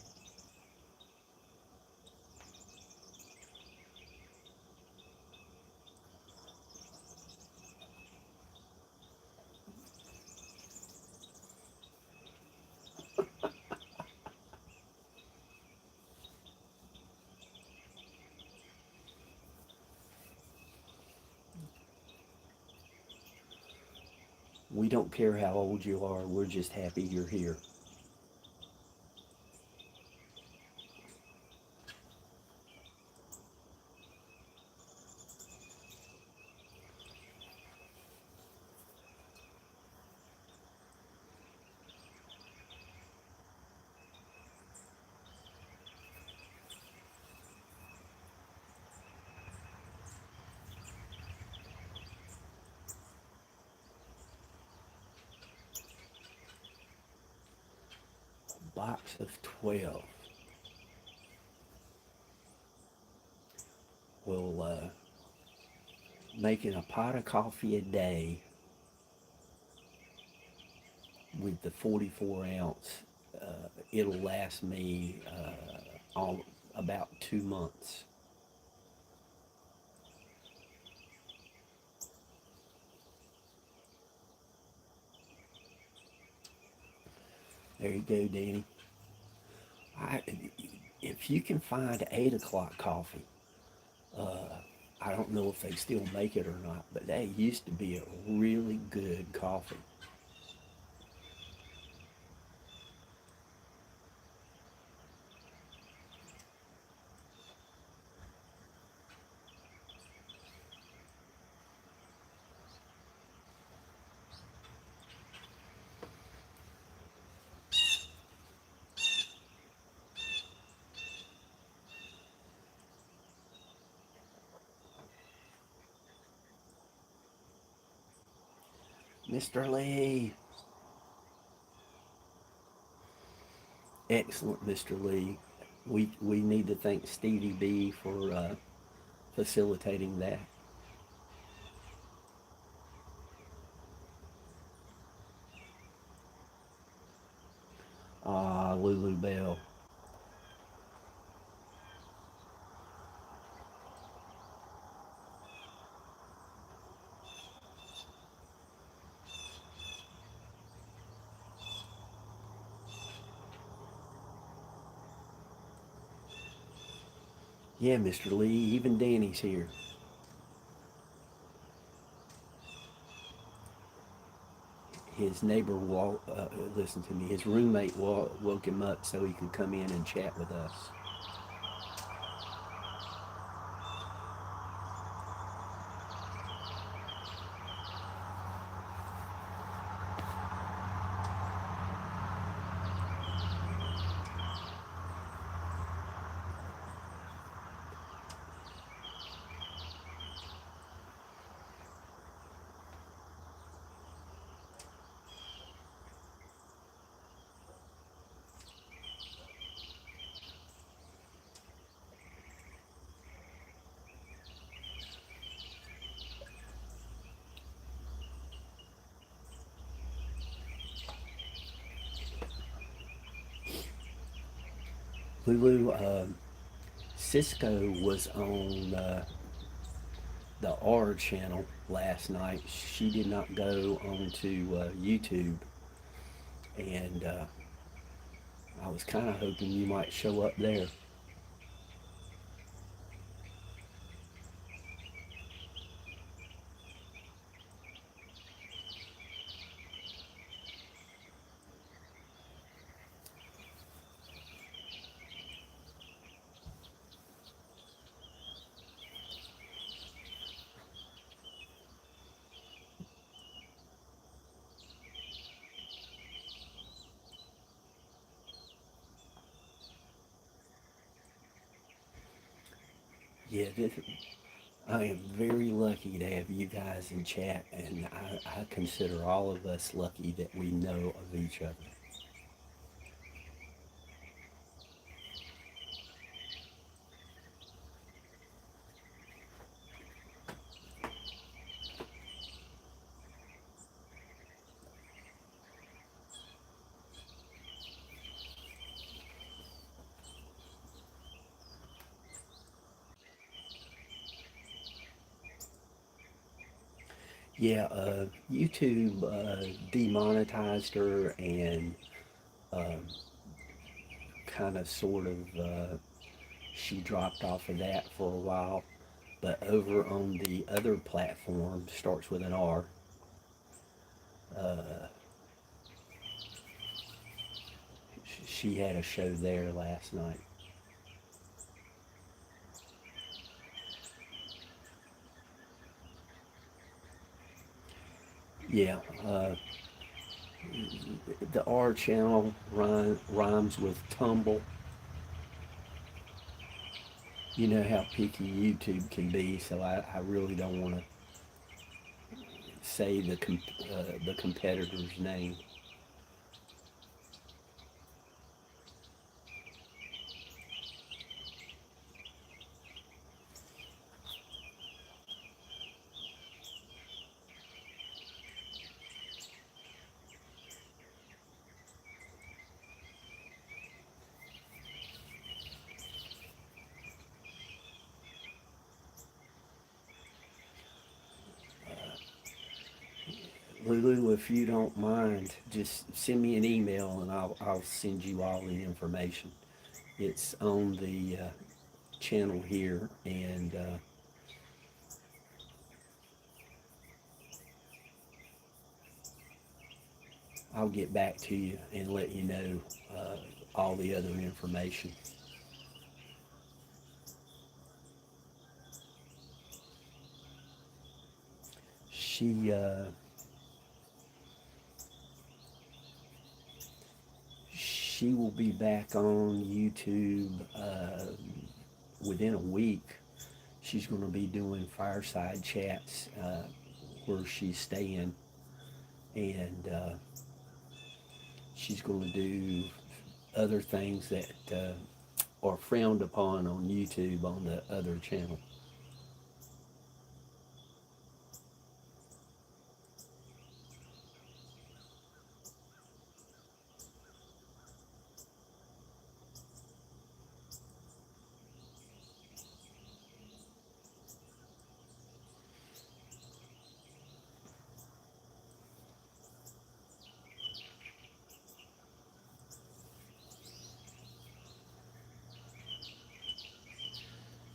We don't care how old you are. We're just happy you're here. box of 12 will making a pot of coffee a day with the 44 ounce, it'll last me all about 2 months. There you go, Danny. I, if you can find 8 o'clock coffee, I don't know if they still make it or not, but that used to be a really good coffee. Mr. Lee, excellent, Mr. Lee. We need to thank Stevie B for facilitating that. Ah, Lulu Bell. Yeah, Mr. Lee, even Danny's here. His neighbor, listen to me, his roommate woke him up so he could come in and chat with us. Lulu, Cisco was on the R channel last night. She did not go onto YouTube, and I was kind of hoping you might show up there. Yeah, I am very lucky to have you guys in chat, and I consider all of us lucky that we know of each other. Yeah, YouTube demonetized her and kind of sort of she dropped off of that for a while. But over on the other platform, starts with an R, uh, she had a show there last night. Yeah, the R channel rhymes with tumble. You know how picky YouTube can be, so I really don't want to say the competitor's name. Lulu, if you don't mind, just send me an email and I'll send you all the information. It's on the channel here, and I'll get back to you and let you know uh, all the other information. She she will be back on YouTube within a week. She's going to be doing fireside chats where she's staying, and she's going to do other things that are frowned upon on YouTube on the other channel.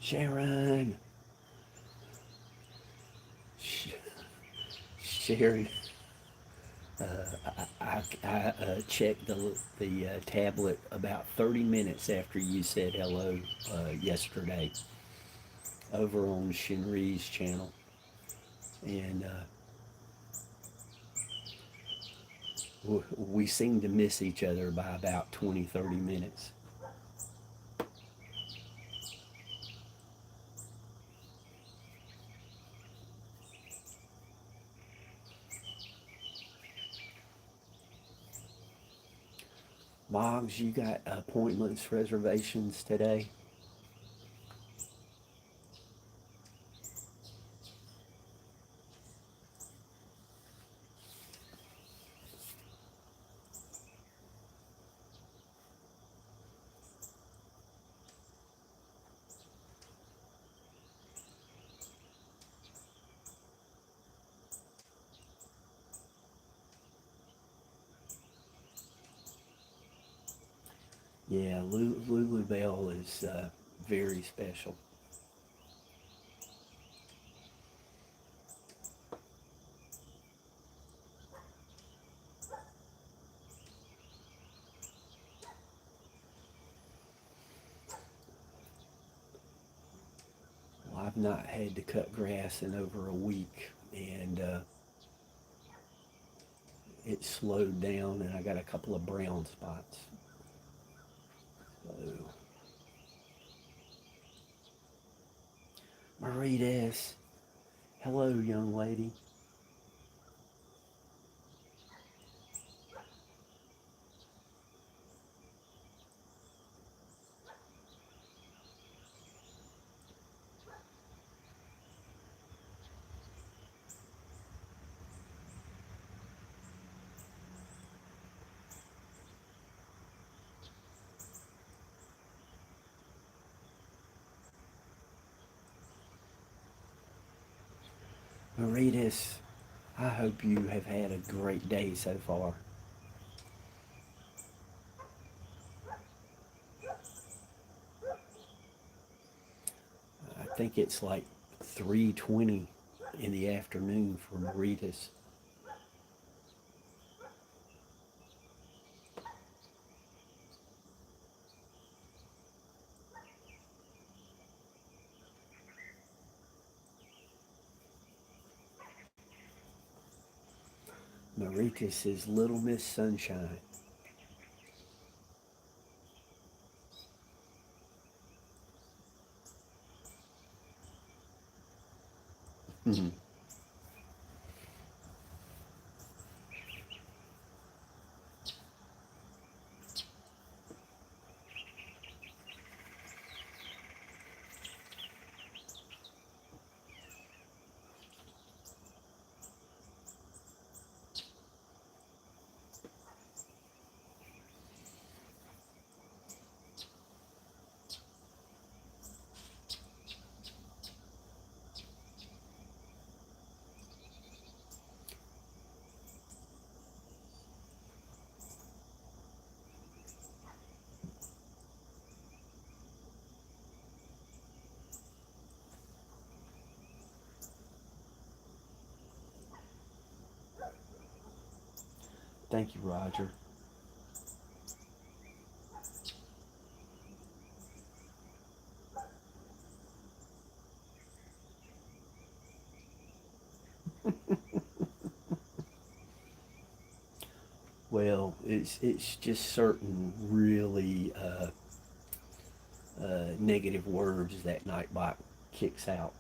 Sharon, Sharon, I checked the tablet about 30 minutes after you said hello yesterday over on Shinri's channel, and we seem to miss each other by about 20, 30 minutes. Boggs, you got appointments, reservations today? Yeah, Lulu Bell is very special. Well, I've not had to cut grass in over a week, and it slowed down, and I got a couple of brown spots. So, Maritas, hello, young lady. Maritas, I hope you have had a great day so far. I think it's like 3:20 in the afternoon for Maritas. Maritas is Little Miss Sunshine. Mhm. Thank you, Roger. Well, it's just certain really negative words that Nightbot kicks out.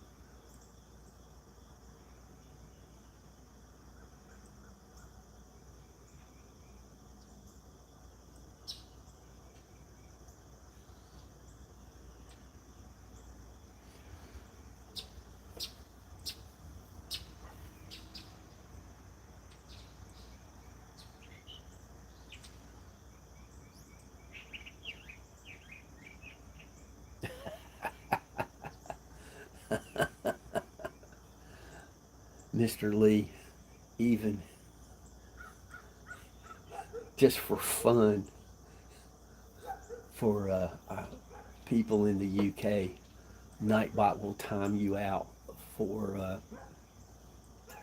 Mr. Lee, even just for fun, for people in the UK, Nightbot will time you out for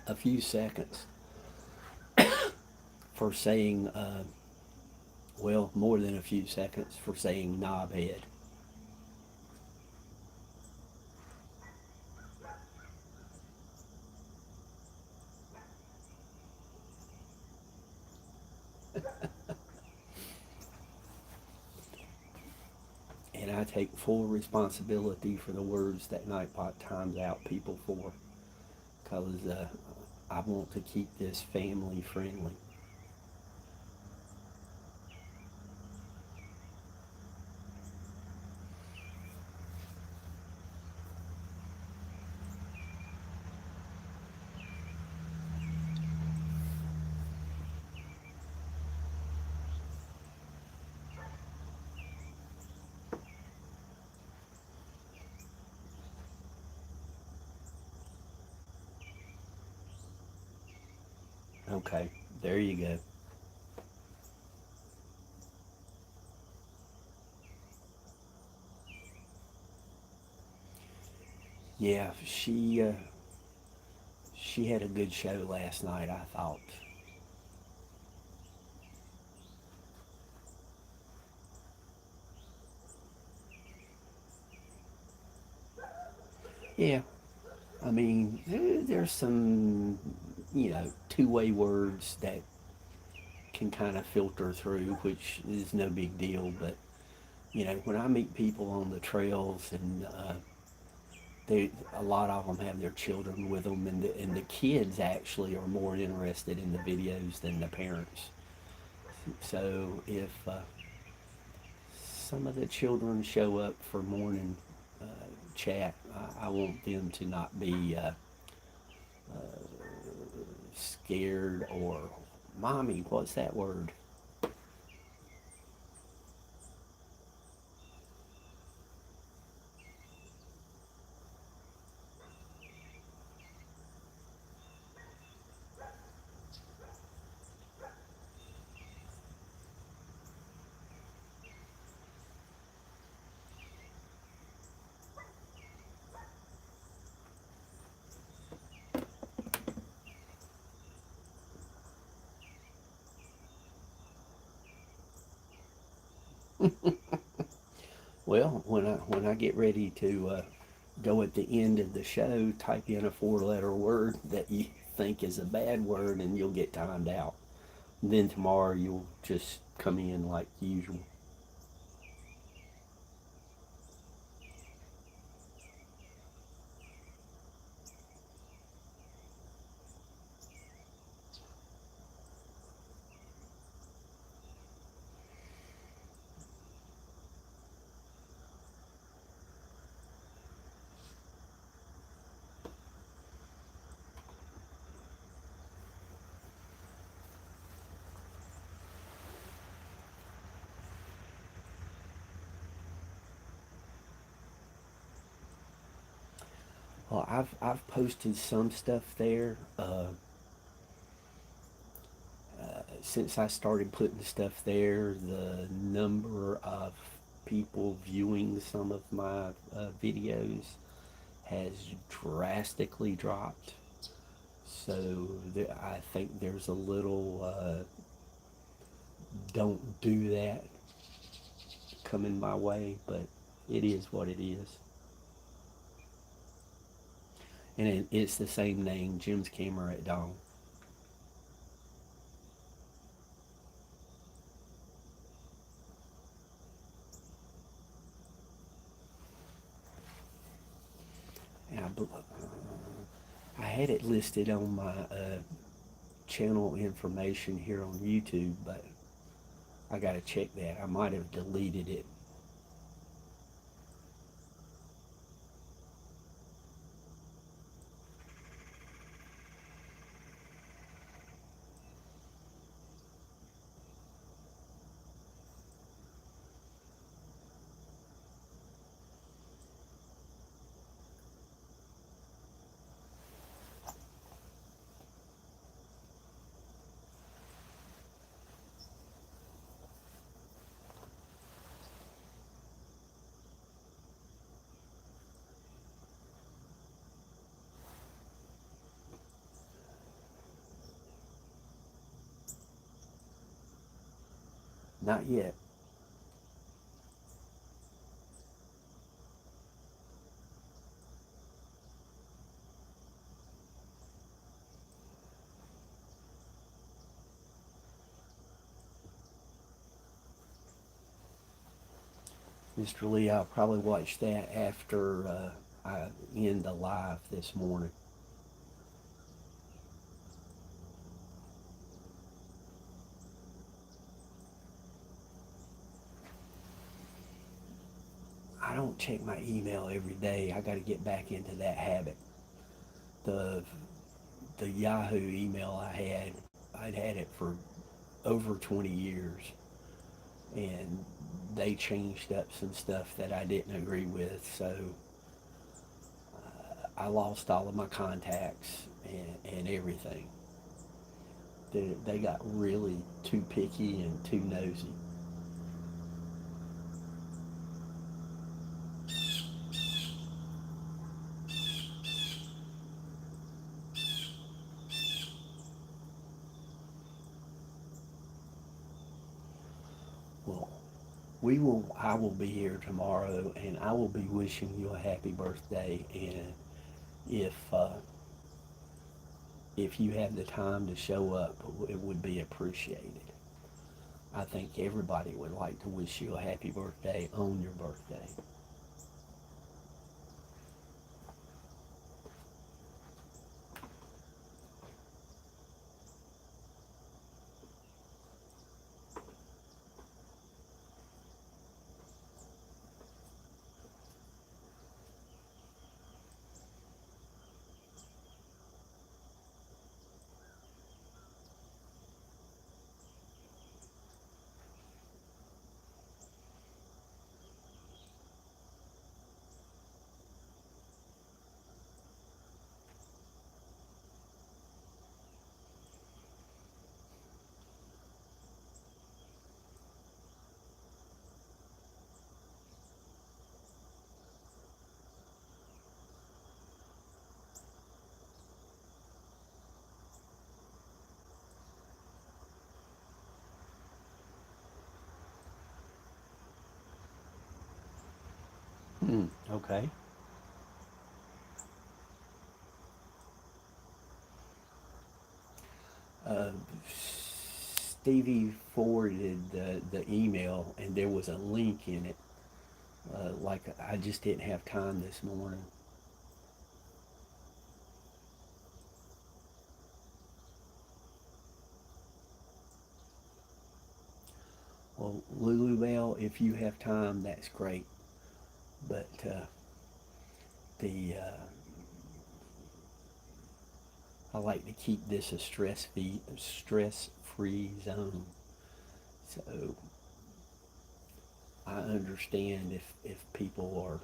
a few seconds for saying, well, more than a few seconds for saying knobhead. And I take full responsibility for the words that Nightbot times out people for, because I want to keep this family friendly. Okay, there you go. Yeah, she had a good show last night, I thought. Yeah, I mean, there's some, two-way words that can kind of filter through, which is no big deal. But when I meet people on the trails, and a lot of them have their children with them, and the kids actually are more interested in the videos than the parents. So if some of the children show up for morning uh, chat, I want them to not be scared or, mommy, what's that word? Well, when I get ready to go at the end of the show, type in a four-letter word that you think is a bad word, and you'll get timed out. Then tomorrow you'll just come in like usual. Well, I've posted some stuff there since I started putting stuff there. The number of people viewing some of my videos has drastically dropped. So I think there's a little don't do that coming my way, but it is what it is. And it's the same name, Jim's Camera at Dawn. And I had it listed on my channel information here on YouTube, but I gotta check that. I might have deleted it. Not yet. Mr. Lee, I'll probably watch that after I end the live this morning. I don't check my email every day. I got to get back into that habit. The the Yahoo email I'd had it for over 20 years, and they changed up some stuff that I didn't agree with. So I lost all of my contacts and everything. They got really too picky and too nosy. Well, I will be here tomorrow, and I will be wishing you a happy birthday. And if if you have the time to show up, it would be appreciated. I think everybody would like to wish you a happy birthday on your birthday. Okay. Uh, Stevie forwarded the email, and there was a link in it. Like I just didn't have time this morning. Well, Lulubelle, if you have time, that's great. But the I like to keep this a stress free zone. So I understand if people are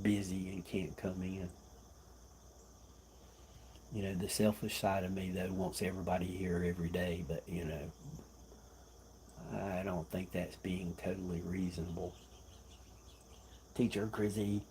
busy and can't come in. You know, the selfish side of me though wants everybody here every day, but you know, I don't think that's being totally reasonable. Teacher Chrissy.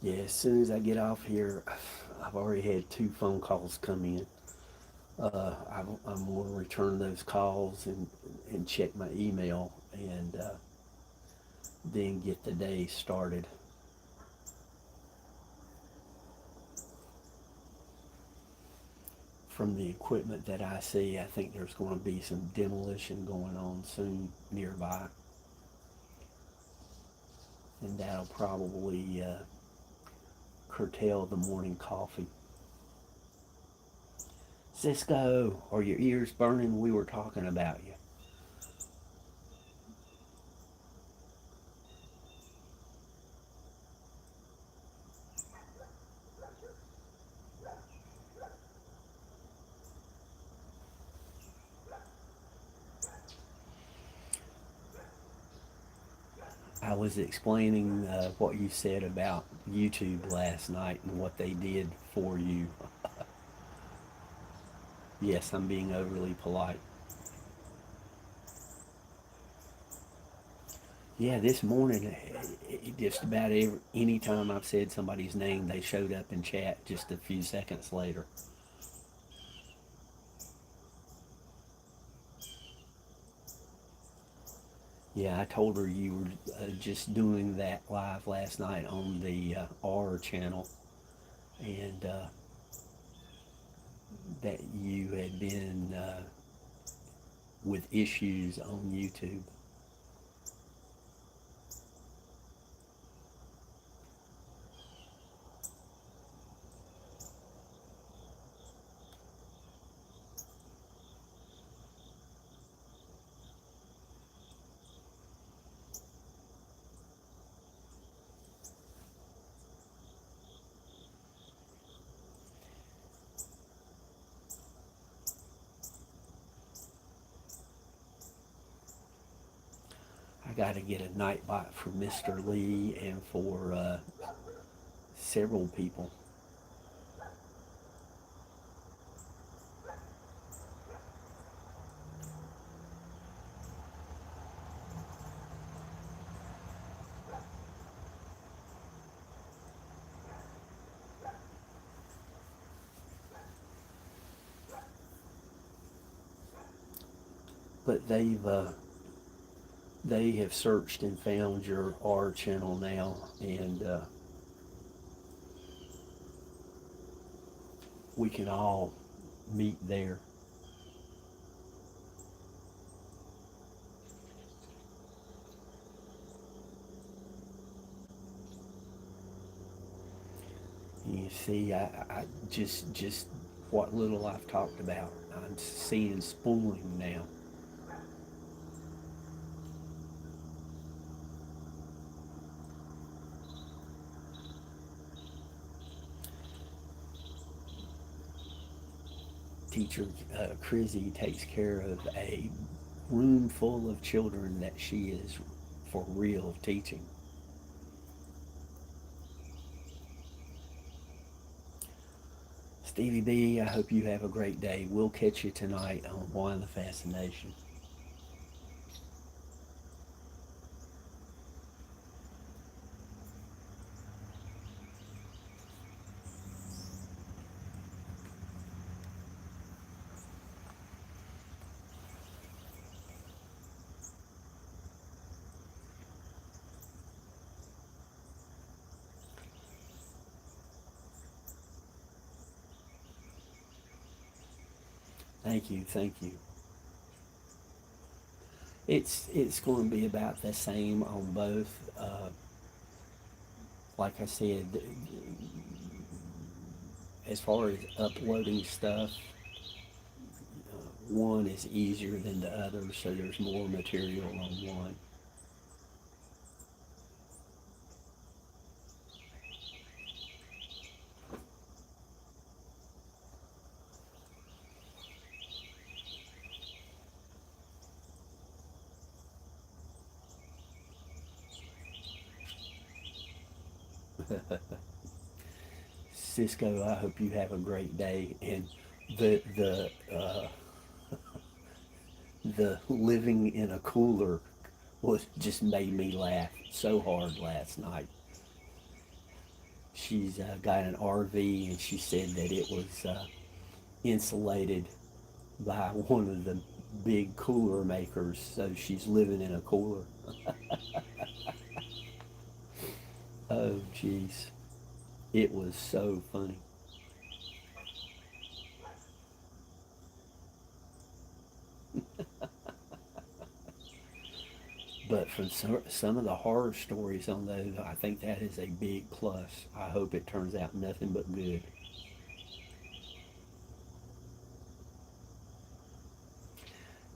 Yeah, as soon as I get off here, I've already had two phone calls come in. I'm going to return those calls and check my email and then get the day started. From the equipment that I see, I think there's going to be some demolition going on soon nearby, and that'll probably curtail the morning coffee. Cisco, are your ears burning? We were talking about you. I was explaining what you said about YouTube last night and what they did for you. Yes, I'm being overly polite. Yeah, this morning, just about any time I've said somebody's name, they showed up in chat just a few seconds later. Yeah, I told her you were just doing that live last night on the R channel, and that you had been with issues on YouTube. I got to get a Nightbot for Mr. Lee and for several people. But they have searched and found your R channel now, and we can all meet there. You see, I just what little I've talked about, I'm seeing spooling now. Teacher Crizzy takes care of a room full of children that she is for real teaching. Stevie B, I hope you have a great day. We'll catch you tonight on Why the Fascination. Thank you, thank you. It's going to be about the same on both. Like I said, as far as uploading stuff, one is easier than the other, so there's more material on one. Cisco, I hope you have a great day. And the the living in a cooler was just made me laugh so hard last night. She's got an RV, and she said that it was insulated by one of the big cooler makers, so she's living in a cooler. Oh, jeez. It was so funny. But from some of the horror stories on those, I think that is a big plus. I hope it turns out nothing but good.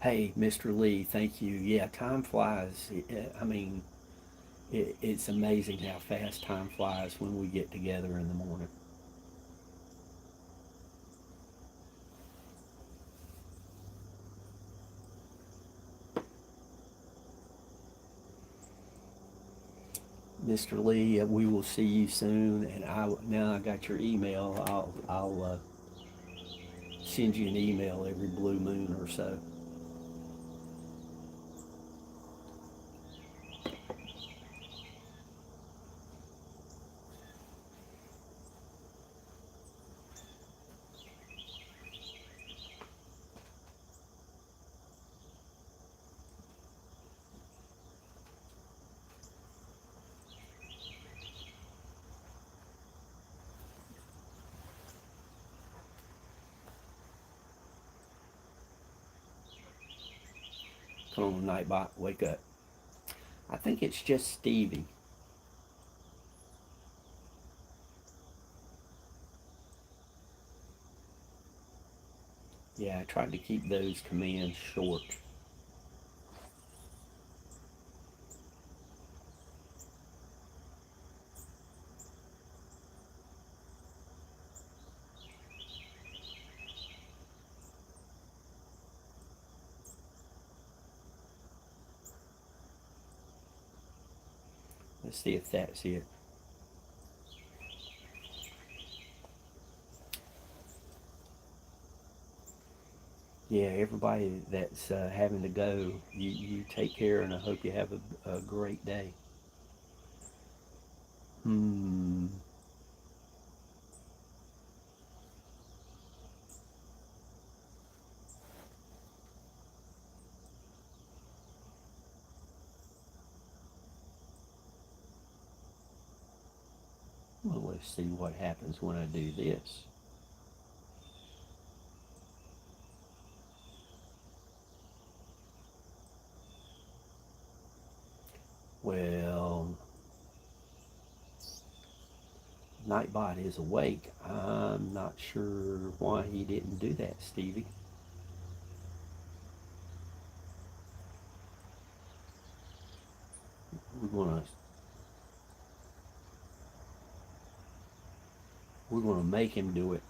Hey, Mr. Lee, thank you. Yeah, time flies. I mean, it's amazing how fast time flies when we get together in the morning. Mr. Lee, we will see you soon. And now I got your email. I'll send you an email every blue moon or so. Come on, Nightbot, wake up. I think it's just Stevie. Yeah, I tried to keep those commands short. Let's see if that's it. Yeah, everybody that's having to go, you take care, and I hope you have a great day. Hmm. Well, let's see what happens when I do this. Well, Nightbot is awake. I'm not sure why he didn't do that, Stevie. We're gonna we're gonna make him do it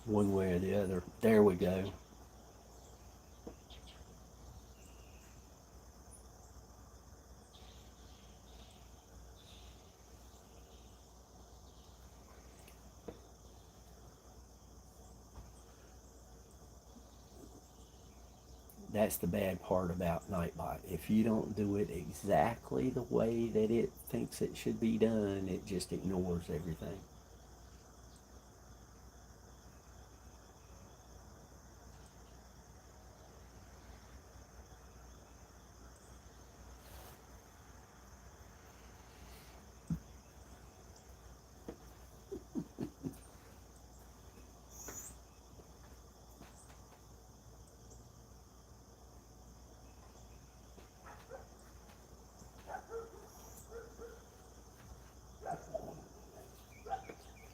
one way or the other. There we go. That's the bad part about Nightbot. If you don't do it exactly the way that it thinks it should be done, it just ignores everything.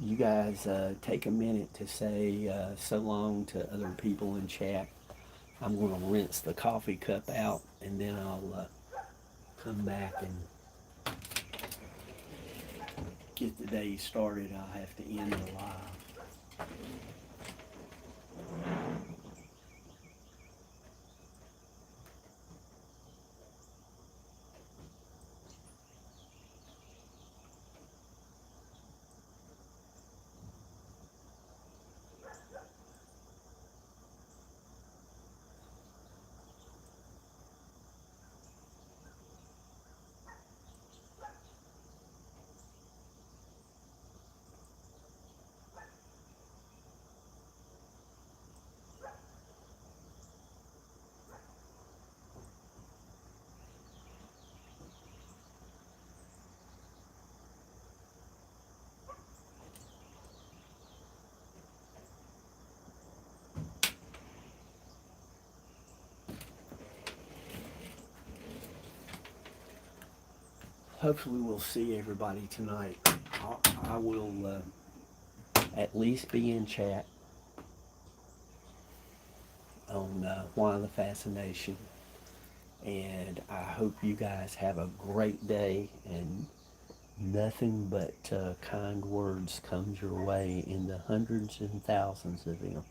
You guys take a minute to say so long to other people in chat. I'm going to rinse the coffee cup out, and then I'll come back and get the day started. I'll have to end the live. hopefully we'll see everybody tonight. I will at least be in chat on Why the Fascination. And I hope you guys have a great day and nothing but kind words comes your way in the hundreds and thousands of them.